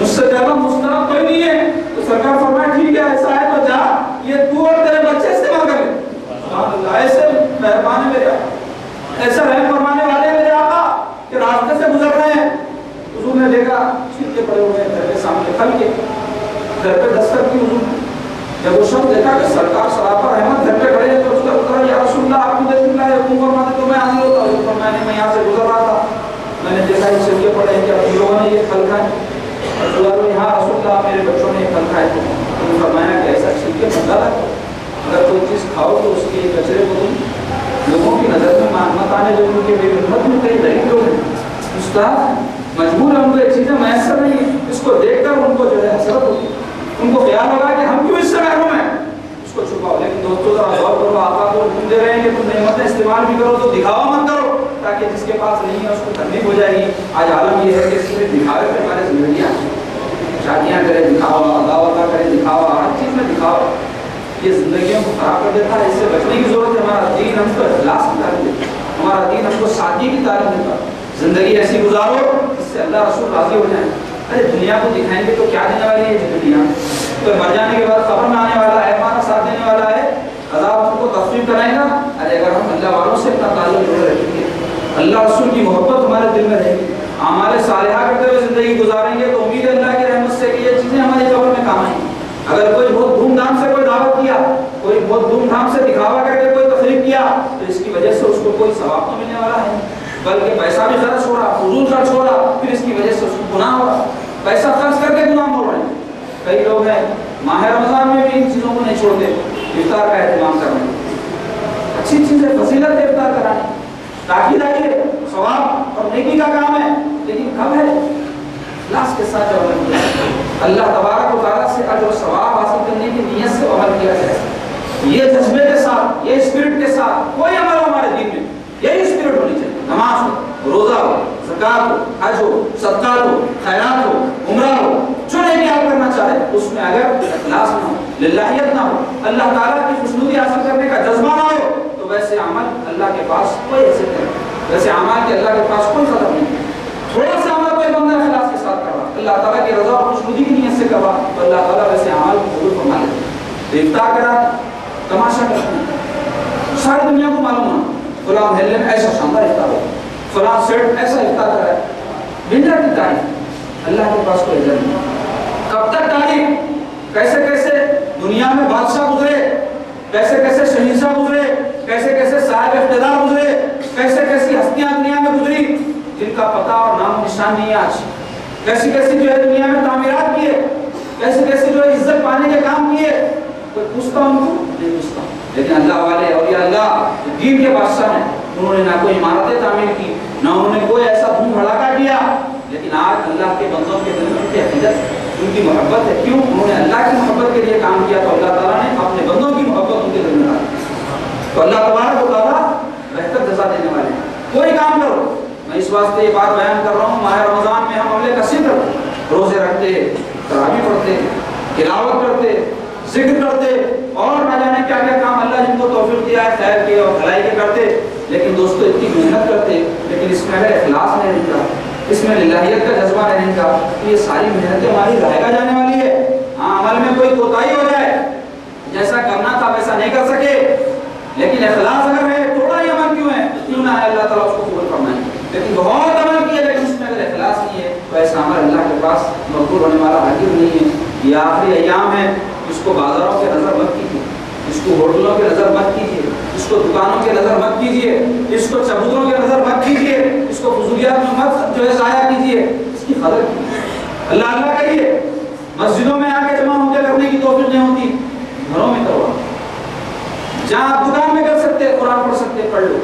مجھ سے زیادہ مستحق کوئی نہیں ہے. تو سرکار فرمایا ٹھیک ہے ایسا ہے تو جا یہ تو اور تیرے بچے استعمال کر لیں. سبحان اللہ. ایسے مہربان ہے میرے آقا. ایسا رحم فرمانے والے میرے آقا کہ راستے سے گزر رہے ہیں. حضور نے دیکھا چھلکے پڑے ہوئے ہیں گھر کے سامنے پھل کے. گھر پہ دستک کی حضور جب وہ شخص دیکھا کہ سرکار سراپا رحمت گھر پہ کھڑے ہیں تو اس کا اترا یا رسول اللہ آپ مجھے اللہ حکم فرماتے تو میں حاضر ہوتا ہوں. فرمایا میں یہاں سے گزر رہا تھا, میں نے دیکھا اس سے یہ پڑھے کہ آپ لوگوں نے یہ پھل کھائے. رسول اللہ یہاں رسول اللہ میرے بچوں نے یہ پھل کھائے تھے. انہوں نے فرمایا کہ ایسا چھلکے بندہ رکھو, اگر کوئی چیز کھاؤ تو اس کے کچرے کو تم لوگوں کی نظر میں مت آنے دو, ان کے بے ہمت میں کئی غریب لوگ ہیں, استاد مجبور ہے, ان کو یہ چیزیں میسر نہیں ہے. اس کو دیکھ کر ان کو جو ہے حسرت ہوتی ہے, ان کو خیال ہوگا کہ ہم کیوں اس سے محروم ہیں, اس کو چھپاؤ. لیکن دوستوں ذرا غور کرو, آقا کو حکم دے رہے ہیں کہ تم نعمتیں استعمال بھی کرو تو دکھاوا مت کرو, تاکہ جس کے پاس نہیں ہے اس کو تکلیف ہو جائے گی. آج عالم یہ ہے کہ اس میں دکھاوے پہ ہمارے زندگیاں, شادیاں کرے دکھاوا, دعوتاں کرے دکھاوا, ہر چیز میں دکھاوا. یہ زندگیوں کو خراب کر دیتا ہے. اس سے بچنے کی ضرورت ہے. ہمارا دین ہم کو اخلاص کی تعلیم دیتا ہے, ہمارا دین ہم کو سادگی کی تعلیم دیتا ہے. زندگی ایسی گزارو جس سے اللہ رسول راضی ہو جائیں. ارے دنیا کو دکھائیں گے تو کیا دینے والی ہے یہ دنیا؟ تو مر جانے کے بعد خبر میں آنے والا ہے, ہمارا ساتھ دینے والا ہے, عذاب ہم کو تخفیف کرائے گا. ارے اگر ہم اللہ والوں سے اپنا تعلق جوڑے رکھیں گے, اللہ رسول کی محبت ہمارے دل میں رہے گی, اعمال صالحہ کرتے ہوئے زندگی گزاریں گے, تو امید ہے اللہ کی رحمت سے کہ یہ چیزیں ہماری قبر میں کام آئیں گی. اگر کوئی بہت دھوم دھام سے کوئی دعوت کیا, کوئی بہت دھوم دھام سے دکھاوا کر کے کوئی تقریب کیا, تو اس کی وجہ سے اس کو کوئی ثواب تو ملنے والا ہے, بلکہ پیسہ بھی خرچ ہو رہا, فضول خرچ ہو رہا, پھر اس کی وجہ سے اس کو گناہ ہو رہا. پیسہ خرچ کر کے گناہ ہو رہے ہیں. کئی لوگ ہیں ماہ رمضان میں بھی ان چیزوں کو نہیں چھوڑتے, افطار کا اہتمام کرنے, اچھی چیز ہے, فضیلت ہے افطار کرانے, تاکید ہے, ثواب اور نیکی کا کام ہے. لیکن کب ہے؟ اخلاص کے ساتھ جو عمل کیا اللہ تبارک و تعالیٰ سے اجر و ثواب حاصل کرنے کی نیت سے عمل کیا جائے, یہ جذبے کے ساتھ, یہ اسپرٹ کے ساتھ کوئی عمل ہمارے دین میں یہی اسپرٹ ہونی چاہیے. نماز ہو, روزہ ہو, زکات ہو, حج ہو, صدقات ہو, خیرات ہو, عمرہ ہو, جو نہیں آپ کرنا چاہے اس میں اگر اخلاص نہ ہو, للہیت نہ ہو, اللہ تعالیٰ کی خوشنودی حاصل کرنے کا جذبہ نہ ہو, تو ویسے عمل اللہ کے پاس کوئی حیثیت نہیں, ویسے اعمال کے اللہ کے پاس کوئی قدر نہیں. تھوڑا سا عمل کوئی بندہ اخلاص کے ساتھ کر رہا, اللہ تعالیٰ کی رضا اور خوشنودی کی نیت سے کر رہا, تو اللہ تعالیٰ ویسے اعمال کو قبول فرما لیتے ہیں. افطار کرا, تماشا کرتے ہیں, ساری دنیا کو معلوم ہے فلاں محلے میں ایسا شاندار افطار ہو, فلاں سیٹ ایسا افطار کرا ہے. دنیا کی تاریخ, اللہ کے پاس کوئی عزت نہیں. کب تک تاریخ, کیسے کیسے دنیا میں بادشاہ گزرے, کیسے کیسے شہنشاہ گزرے, کیسے کیسے صاحب اقتدار گزرے, کیسے کیسی ہستیاں دنیا میں گزری جن کا پتہ اور نام و نشان نہیں ہے آج. کیسی کیسی جو ہے دنیا میں تعمیرات کیے, کیسے کیسے جو ہے عزت پانے کے کام کیے, کوئی پوچھتا ان کو نہیں پوچھتا. لیکن اللہ والے اولیاء اللہ جو دین کے بادشاہ ہیں, انہوں نے نہ کوئی عمارتیں تعمیر کی, نہ انہوں نے کوئی ایسا دھوم دھڑاکا کیا, لیکن آج اللہ کے بندوں کے دل میں ان کی عقیدت, ان کی محبت ہے. کیوں؟ انہوں نے اللہ کی محبت کے لیے کام کیا, تو اللہ تعالیٰ نے اپنے بندوں کی محبت ان کے دل میں ڈالی. تو اللہ تبارک و تعالیٰ بہتر جزا دینے والے ہیں. کوئی کام کرو, میں اس واسطے یہ بات بیان کر رہا ہوں, ماہ رمضان میں ہم عملے کا ذکر, روزے رکھتے, تراویح پڑھتے, تلاوت کرتے, ذکر کرتے, اور نہ جانے کیا کیا کام اللہ جن کو توفیق دیا ہے خیر کے اور بھلائی کے کرتے. لیکن دوستو اتنی محنت کرتے, لیکن اس میں اگر اخلاص نہیں نکلا, اس میں للہیت کا جذبہ نہیں نکلا, تو یہ ساری محنتیں ہماری رائے گا جانے والی ہے. ہاں عمل میں کوئی کوتاہی ہو جائے, جیسا کرنا تھا ویسا نہیں کر سکے, لیکن اخلاص اگر ہے, تھوڑا ہی عمل کیوں ہے, کیوں نہ ہے, اللہ تعالیٰ اس کو قبول فرمائے. لیکن بہت عمل کیا, لیکن اس میں اگر اخلاص نہیں ہے تو ایسا عمل اللہ کے پاس مقبول ہونے والا ہرگز نہیں ہے. یہ آخری ایام ہے, اس کو بازاروں کے نظر مت کیجیے, اس کو ہوٹلوں کے نظر مت کیجیے, اس کو دکانوں کے نظر مت کیجیے, اس کو چبوتروں کے نظر مت کیجیے, اس کو فضولیات میں مت جو ہے ضائع کیجیے, اس کی قدر کیجیے. اللہ اللہ کہیے. مسجدوں میں آ کے جمع ہو کے کرنے کی توفیق نہیں ہوتی, گھروں میں کرو. جہاں آپ دکان میں کر سکتے, قرآن پڑھ سکتے, پڑھ لو.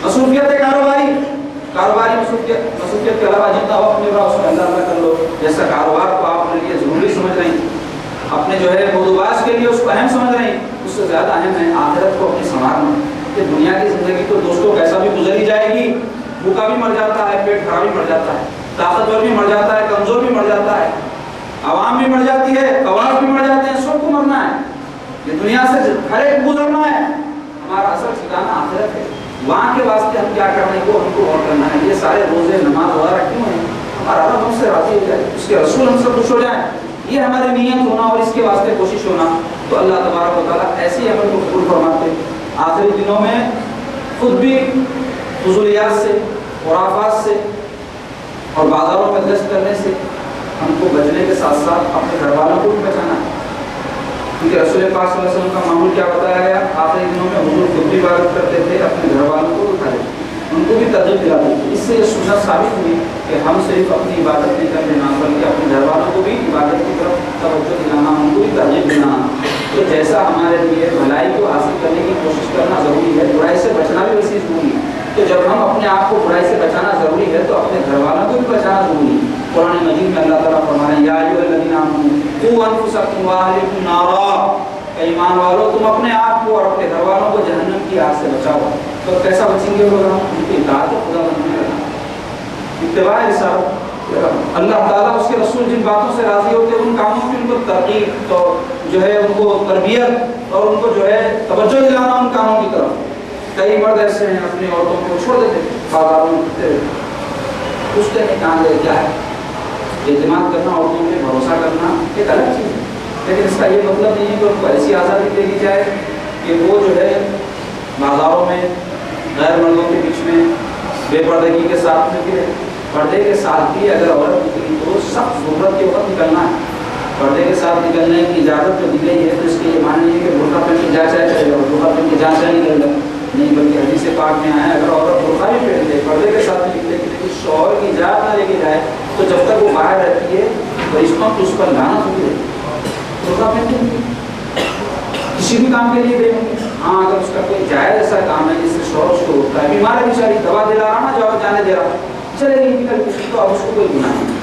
مصروفیت کاروباری مصروفیت کے علاوہ جتنا وقت مل رہا اس میں اللہ اللہ کر لو. جیسا کاروبار کو آپ اپنے لیے ضروری سمجھ رہے ہیں, اپنے جو ہے موضوعات کے لیے اس کو اہم سمجھ رہے ہیں, اس سے زیادہ اہم ہے آخرت کو اپنی سنوارنا. کہ دنیا کی زندگی تو دوستوں کیسا بھی گزری جائے گی, بھوکا بھی مر جاتا ہے, پیٹ خراب بھی مر جاتا ہے, طاقتور بھی مر جاتا ہے, کمزور بھی مر جاتا ہے, عوام بھی مر جاتی ہے, قواس بھی مر جاتے ہیں, سب کو مرنا ہے. یہ دنیا سے ہر ایک گزرنا ہے. ہمارا اصل ٹھکانا آخرت ہے, وہاں کے واسطے ہم کیا کرنے کو ہم کو غور کرنا ہے. یہ سارے روزے نماز وغیرہ کیوں ہیں؟ ہمارا رب ہم سے راضی ہو جائے, اس کے رسول ہم سے خوش ہو جائیں, یہ ہماری نیت ہونا اور اس کے واسطے کوشش ہونا. تو اللہ تبارک و تعالیٰ ایسی عمل کو قبول فرماتے. آخری دنوں میں خود بھی فضولیات سے, خرافات سے اور بازاروں میں گشت کرنے سے ہم کو بچنے کے ساتھ ساتھ اپنے گھر والوں کو بھی بچانا ہے. کیونکہ رسول پاک صلی اللہ علیہ وسلم کا معمول کیا بتایا گیا؟ آخری دنوں میں حضور خود بھی عبادت کرتے تھے، اپنے گھر والوں کو اٹھا دیتے، ان کو بھی ترغیب دلاتے تھے۔ اس سے یہ سنت ثابت ہوئی کہ ہم صرف اپنی عبادت نہیں کر لینا بلکہ اپنے گھر والوں کو بھی عبادت کی طرف توجہ دلانا، ان کو بھی ترغیب دلانا۔ تو جیسا ہمارے لیے بھلائی کو حاصل کرنے کی کوشش کرنا ضروری ہے، برائی سے بچنا بھی ویسے ضروری ہے۔ تو جب ہم اپنے آپ کو برائی سے بچانا ضروری ہے تو اپنے گھر والوں کو بھی بچانا ضروری ہے۔ قرآن مجید میں اللہ تعالیٰ فرما رہے ہیں یا ایھا الذین آمنوا قوا انفسکم واہلکم نارا، ایمان والو تم اپنے آپ کو اور اپنے گھر والوں کو جہنم کی آگ سے بچاؤ۔ تو کیسا بچیں گے لوگ؟ ہم ان کی اطاعت خدا بندی کرنا، اتباع رسالت اللہ تعالیٰ اس کے رسول جن باتوں سے راضی ہوتے ہیں ان کاموں کی ان کو ترغیب تو جو ہے ان کو تربیت اور ان کو جو ہے توجہ دلانا ان کاموں کی طرف۔ کئی مرد ایسے ہیں اپنی عورتوں کو چھوڑ دیتے بازاروں میں پوچھتے ہیں کہاں گئے کیا ہے۔ اعتماد کرنا، عورتوں پہ بھروسہ کرنا ایک الگ چیز ہے، لیکن اس کا یہ مطلب نہیں ہے کہ ان کو ایسی آزادی دے دی جائے کہ وہ جو ہے بازاروں میں غیر مردوں کے بیچ میں بے پردگی کے ساتھ میں پھرے۔ پردے کے ساتھ بھی اگر عورت نکلی تو سخت ضرورت کے وقت نکلنا ہے۔ پردے کے ساتھ نکلنے کی اجازت جو دی گئی ہے تو اس کے یہ معنی نہیں ہے کہ برقع پہن کے جانچا چلے اور برقع پہن کے جانچا نکل جائے، نہیں، بلکہ حدیث پاک میں آیا اگر عورت برقع بھی پہن لے، پردے کے ساتھ نکلے کہ شوہر کی اجازت نہ لے کے جائے تو جب تک وہ باہر رہتی ہے فرشتوں تو اس پر لعنت ہوتی ہے۔ برقع پہن کے کسی بھی کام کے لیے گئے ہوں گے، ہاں اگر اس کا کوئی جائز ایسا کام ہے جس سے شوہر اس کو روکتا ہے، بیمار ہے بیچاری، دوا دلا رہا نا جاؤ جانے دے رہا، چلے گی نکل کسی تو اب اس کو کوئی گناہ نہیں۔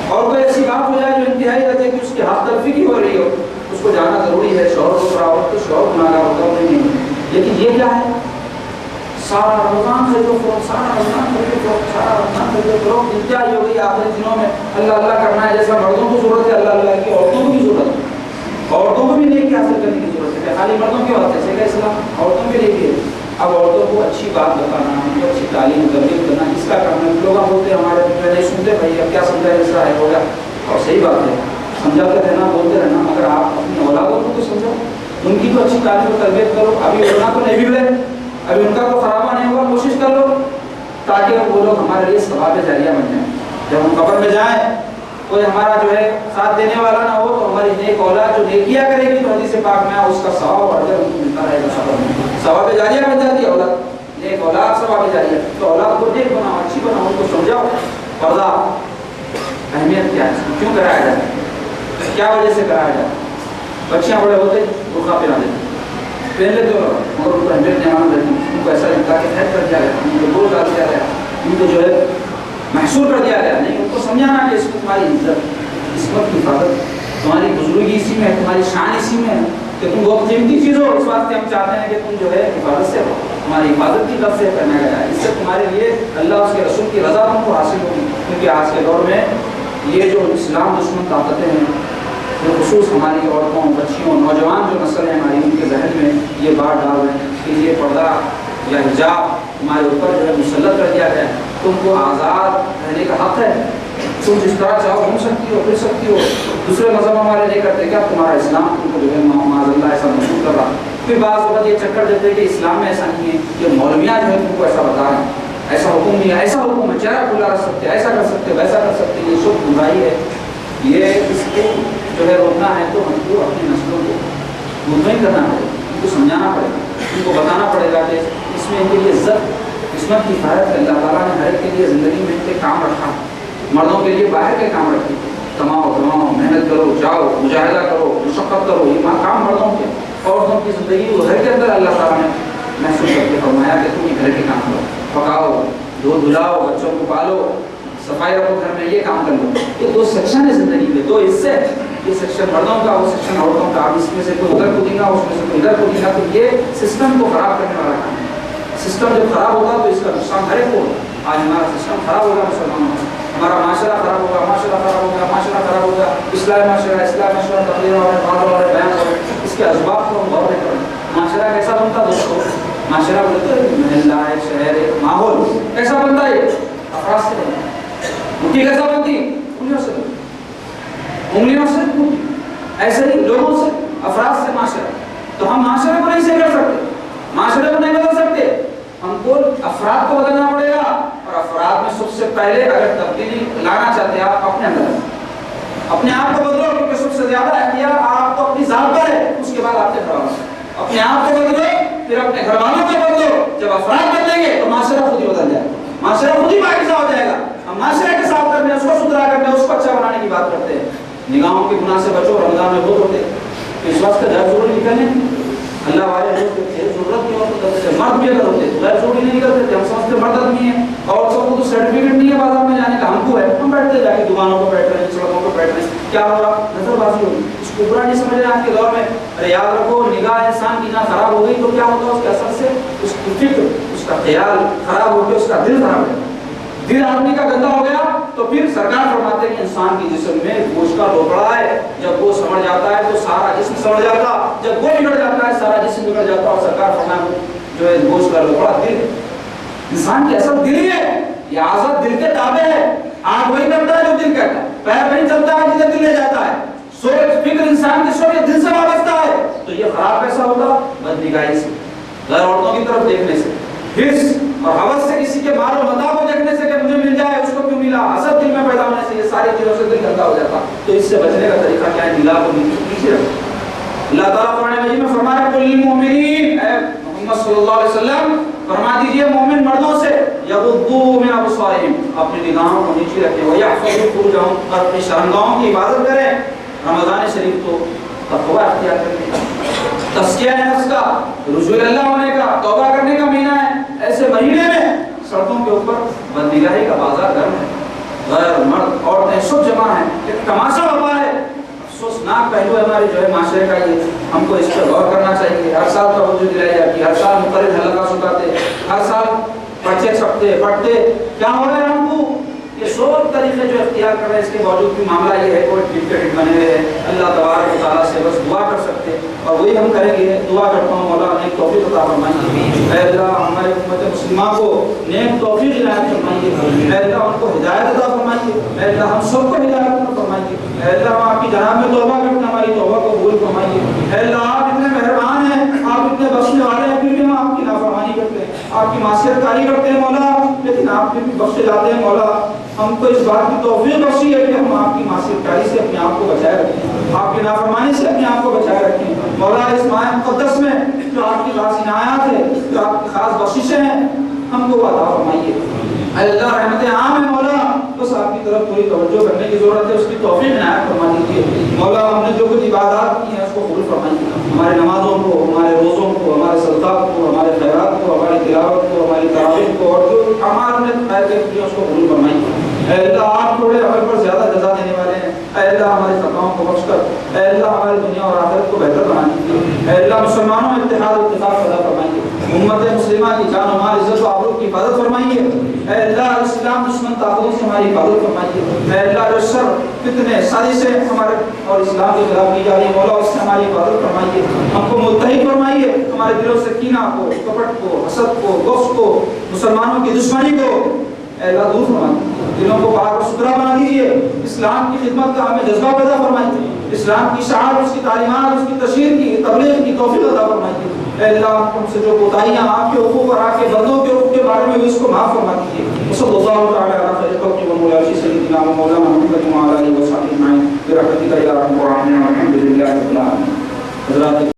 اور کوئی ایسی بات ہو جائے جو انتہائی رہتے کہ اس کی حق تلفی کی ہو رہی ہو، اس کو جانا ضروری ہے، شوہر روک رہا ہو تو شوہر گناہگار ہوتا ہے نہیں۔ لیکن یہ کیا ہے؟ سارا رمضان خریدو فروخت، سارا رمضان خریدو فروخت، سارا رمضان خریدو فروخت، انتہائی ہو گئی آخری دنوں میں اللہ اللہ کرنا ہے جیسا مردوں کو ضرورت ہے اللہ اللہ کی، عورتوں کو بھی ضرورت ہے، عورتوں کو بھی نیکی حاصل کرنے کی ضرورت ہے۔ خالی مردوں کی بات ہے اسلام عورتوں کے لیے بھی ہے۔ اب عورتوں کو اچھی بات بتانا، ان کو اچھی تعلیم تربیت کرنا، اس کا کرنا۔ لوگ بولتے ہیں ہمارے نہیں سنتے، بھائی اب کیا سمجھا ایسا ہے ہوگا، اور صحیح بات ہے، سمجھاتے رہنا، بولتے رہنا، مگر آپ اپنی اولادوں کو تو سمجھو، ان کی تو اچھی تعلیم و تربیت کرو۔ ابھی ورنہ تو نہیں بگڑے، ابھی ان کا تو خرابہ نہیں ہوگا، کوشش کر لو تاکہ وہ لوگ ہمارے لیے ثواب جاریہ بن جائیں۔ جب ہم قبر میں جائیں کوئی ہمارا جو ہے ساتھ دینے والا نہ ہو تو ہماری نیک اولاد جو نیکیاں کرے گی تو حدیث پاک میں اس کا ثواب اور اجر ان کو ملتا رہے گا، ثواب جاریہ بن جاتی ہے اولاد، نیک اولاد ثواب جاریہ۔ تو اولاد کو نیک بناؤ، اچھی بناؤ، ان کو سمجھاؤ پردہ اہمیت کیا ہے، کیوں کرایا جائے، کیا وجہ سے کرایا جائے۔ بچیاں بڑے ہوتے برقع پہنا دیتے، پہن لیتے ہو مگر ان کو اہمیت نہیں مانگ دیتی، ان کو ایسا لگتا کہ قید کر دیا گیا، ان کو دور ڈال دیا گیا، ان کو جو ہے محصور کر دیا گیا۔ نہیں، ان کو سمجھانا کہ اس میں تمہاری عزت، عصمت کی حفاظت، تمہاری بزرگی اسی میں ہے، تمہاری شان اسی میں ہے کہ تم بہت قیمتی چیز ہو، اس واسطے ہم چاہتے ہیں کہ تم جو ہے حفاظت سے ہو، تمہاری حفاظت کی طرف سے کرنا گیا ہے، اس سے تمہارے لیے اللہ اس کے رسول کی رضا تم کو حاصل ہوگی۔ کیونکہ آج کے دور میں یہ جو اسلام دشمن طاقتیں ہیں، بالخصوص ہماری عورتوں، بچیوں، نوجوان جو نسل ہے ہماری، ان کے ذہن میں یہ بات ڈال رہے ہیں کہ یہ پردہ یا حجاب تمہارے اوپر جو ہے مسلط کر دیا گیا ہے، تم کو آزاد رہنے کا حق ہے، تم جس طرح چاہو گھوم سکتی ہو، پھر سکتی ہو، دوسرے مذہب ہمارے نہیں کرتے، کیا تمہارا اسلام تم کو جو ہے معاذ اللہ ایسا محسوس کر رہا۔ پھر بعض وقت یہ چکر دیتے کہ اسلام میں ایسا نہیں ہے، کہ مولویاں جو ہے تم کو ایسا بتا رہے ہیں، ایسا حکم نہیں ہے، ایسا حکم ہے، چہرہ کھلا رکھ سکتے، ایسا کر سکتے، ویسا کر سکتے، یہ سب برائی ہے۔ یہ اس کو جو ہے روکنا ہے تو ہم کو اپنی نسلوں کو مطمئن کرنا پڑے گا، ان کو سمجھانا پڑے گا، ان کو بتانا پڑے گا کہ اس میں ان کے لیے عزت، عصمت کی حفاظت اللہ تعالیٰ نے ہر ایک کے لیے زندگی میں ایک کام رکھا، مردوں کے لیے باہر کے کام رکھے، کماؤ، محنت کرو، جاؤ، مجاہدہ کرو، مشقت کرو، یہ کام مردوں کے، عورتوں کی زندگی وہ گھر کے اندر اللہ تعالیٰ نے محسوس کر کے فرمایا کہ تم یہ گھر کے کام کرو، پکاؤ، دھلاؤ، بچوں کو پالو، صفائی رکھو گھر میں، یہ کام کر لو۔ یہ دو سیکشن ہے زندگی کے، دو حصے، یہ سیکشن مردوں کا، وہ سیکشن عورتوں کا۔ اب اس میں سے کوئی ادھر کودے گا، اس میں سے کوئی ادھر کودے گا، تو یہ سسٹم کو خراب کرنے والا کام ہے۔ سسٹم جب خراب ہوگا تو اس کا نقصان ہر ایک کو۔ آج ہمارا سسٹم خراب ہوگا مسلمانوں کا، ہمارا معاشرہ خراب ہوگا، معاشرہ خراب ہوگا، معاشرہ خراب ہوگا، اسلامی معاشرہ تقریر اور بیان ہو، اس کے اسباب کو ہم غور نہیں کریں۔ معاشرہ کیسا بنتا دوستو؟ معاشرہ بولتے ہیں محلہ، ایک شہر، ایک ماحول کیسا بنتا ہے؟ افراد سے بنتا ہے۔ مٹی کیسا بنتی؟ انگلیوں سے بنتی، انگلیوں سے مٹی، ایسے ہی لوگوں سے، افراد سے معاشرہ۔ تو ہم معاشرے کو نہیں سے کر سکتے، معاشرے کو نہیں بدل سکتے، ہم کو افراد کو بدلنا پڑے گا۔ اور افراد میں سب سے پہلے اگر تبدیلی لانا چاہتے ہیں آپ اپنے اندر، اپنے آپ کو بدلو، کیونکہ سب سے زیادہ اختیار آپ کو اپنی ذات پر ہے، اس کے بعد آپ کے گھر والوں۔ اپنے آپ کو بدلو، پھر اپنے گھر والوں کو بدلو۔ جب افراد بدلیں گے تو معاشرہ خود ہی بدل جائے گا، معاشرہ خود ہی پاکیزہ ہو جائے گا۔ ہم معاشرے کے صاف کرنے، اس کو ستھرا کرنے، اس کو اچھا بنانے کی بات کرتے ہیں۔ نگاہوں کے گناہ سے بچو، رمضان میں بہت ہوتے ہیں، اس وقت غیر ضروری نکلنے اللہ والے لوگ ضرورت نہیں ہوتی، مرد بھی اگر ہوتے تو غیر ضروری نہیں نکلتے تھے۔ ہم سمجھتے مرد آدمی ہیں، عورتوں کو تو سرٹیفکیٹ نہیں ہے بازار میں جانے کا، ہم کو ہے، ہم بیٹھتے جا کے دکانوں پہ بیٹھ رہے ہیں، سڑکوں پہ بیٹھ رہے ہیں، کیا ہو رہا؟ نظر بازی ہوگی۔ اس کو برا نہیں سمجھ رہے آج کے دور میں۔ ارے یاد رکھو، نگاہ انسان کی نہ خراب ہو گئی تو کیا ہوگا؟ اس کے اثر سے اس کی فکر، اس کا خیال خراب ہو گیا، اس کا دل خراب ہو گیا۔ دل آدمی کا گندا ہو گیا تو پھر سرکار فرماتے ہیں کہ انسان کے جسم میں گوشت کا ڈھوکڑا ہے، جب وہ سمڑ جاتا ہے تو سارا جسم سمڑ جاتا، جب وہ بگڑ جاتا ہے سارا جسم بگڑ جاتا۔ اور سرکار فرماتے ہیں جو ہے گوشت کا ڈھوکڑا دل، انسان کی اصل دل ہی ہے، یہ عادت دل کے تابع ہے۔ آنکھ وہی کرتا ہے جو دل کہتا ہے، پیر وہی چلتا ہے جسے دل لے جاتا ہے، سوچ فکر انسان کی سوچ دل سے وابستہ ہے۔ تو یہ خراب کیسا ہوگا؟ بد نگاہی سے، غیر عورتوں کی طرف دیکھنے سے، حرص اور ہوس سے، کسی کے مال و متاع کو دیکھنے سے کہ مجھے مل جائے، اس کو کیوں ملا، حسد دل میں پیدا ہونے سے، یہ ساری چیزوں سے دل گندا ہو جاتا۔ تو اس سے بچنے کا طریقہ کیا ہے؟ نگاہ کو نیچے رکھو۔ اللہ تعالیٰ قرآن مجید میں فرمایا قل للمؤمنین، اے محمد صلی اللہ علیہ وسلم فرما دیجئے مومن مردوں سے یغضوا من ابصارہم، اپنی نگاہوں کو نیچے رکھیں، ویحفظوا فروجہم، اور اپنی شرمگاہوں کی حفاظت کریں۔ رمضان شریف تو تقوی اختیار کرنے کا، تزکیہ نفس کا، رجوع اللہ ہونے کا، توبہ کرنے کا مہینہ ہے۔ ایسے مہینے میں سڑکوں کے اوپر بدنگاہی کا بازار گرم ہے، غیر مرد عورتیں سب جمع ہیں، ایک تماشا وبا ہے۔ افسوسناک پہلو ہے ہمارے جو ہے معاشرے کا، یہ ہم کو اس پر غور کرنا چاہیے۔ ہر سال توجہ دلائی جاتی ہے، ہر سال مختلف حلقہ سکھاتے، ہر سال پرچے چھپتے پڑھتے، کیا ہو رہا ہے؟ ہم کو یہ سب طریقے جو اختیار کر رہے ہیں، اس کے باوجود بھی معاملہ یہ ہے کوئی ڈکٹیٹ بنے ہوئے ہیں۔ اللہ تبارک و تعالیٰ سے بس دعا کر سکتے اور وہی ہم کریں گے۔ دعا کرتا ہوں مولا نیک توفیق عطا فرمائیے، اے اللہ ہمارے امت مسلمہ کو نیک توفیق عنایت فرمائیے، اے اللہ ان کو ہدایت عطا فرمائیے، اے اللہ ہم سب کو ہدایت عطا فرمائیے، اے اللہ ہم آپ کی جناب میں توبہ کرتے ہیں، ہماری توبہ کو قبول فرمائیے۔ اے اللہ آپ اتنے مہربان ہیں، آپ اتنے بخشنے والے ہیں، پھر بھی ہم آپ کی نافرمانی کرتے ہیں، آپ کی معصیت کاری کرتے ہیں مولا، لیکن آپ پھر بھی بخشے جاتے ہیں مولا۔ ہم کو اس بات کی توفیق بخشی ہے کہ ہم آپ کی معصیت کاری سے اپنے آپ کو بچائے رکھیں، آپ کی نافرمانی سے اپنے آپ کو بچائے رکھیں مولا۔ اس ماہ مقدس میں جو آپ کی خاص عنایات ہے، جو آپ کی خاص بخششیں ہیں، ہم کو عطا فرمائیے۔ اے اللہ رحمت عام ہے مولا، بس آپ کی طرف پوری توجہ کرنے کی ضرورت ہے، اس کی توفیق عنایت فرما دیجیے مولا۔ ہم نے جو کچھ عبادات کی ہیں اس کو قبول فرمائیے، ہمارے نمازوں کو، ہمارے روزوں کو، ہمارے صدقات کو، ہمارے خیرات کو، ہماری تلاوت کو، ہماری تراویح کو، اور جو اعمال میں خیر کے کیے اس کو قبول فرمائیے۔ اے اللہ آپ تھوڑے عمل پر زیادہ جزا دینے والے ہیں، اے اللہ ہمارے خطاؤں کو بخش کر، اے اللہ ہماری دنیا اور آخرت کو بہتر بنا دیجیے۔ اے اللہ مسلمانوں میں اتحاد و اتفاق پیدا فرمائیے، امت مسلمہ کی جان و مال عزت و آبرو کی حفاظت فرمائیے۔ اے اللہ اسلام دشمن طاقتوں سے ہماری حفاظت فرمائیے۔ اے اللہ جو شر فتنے سازشیں ہمارے اور اسلام کے خلاف کی جا رہی ہے مولا، اس سے ہماری حفاظت فرمائیے، ہم کو متحد فرمائیے، ہمارے دلوں سے کینہ کو، کپٹ کو، حسد کو، غصب کو، مسلمانوں کی دشمنی کو اے اللہ دور فرمائیے، دلوں کو پاک اور ستھرا بنا دیجیے، اسلام کی خدمت کا ہمیں جذبہ پیدا فرمائیے، اسلام کی اشاعت، اس کی تعلیمات، اس کی تشہیر کی، تبلیغ کی توفیق عطا فرمائیے۔ اے اللہ ہم سے جو کوتاہیاں آپ کے حقوق اور آپ کے بندوں کے حقوق کے بارے میں اس کو معاف فرما دیجیے۔ صلی اللہ تعالی علی خیر خلقہ و مولانا سیدنا و مولانا محمد و علی آلہ و صحبہ اجمعین برحمتک یا ارحم الراحمین والحمد للہ رب العالمین۔ حضرات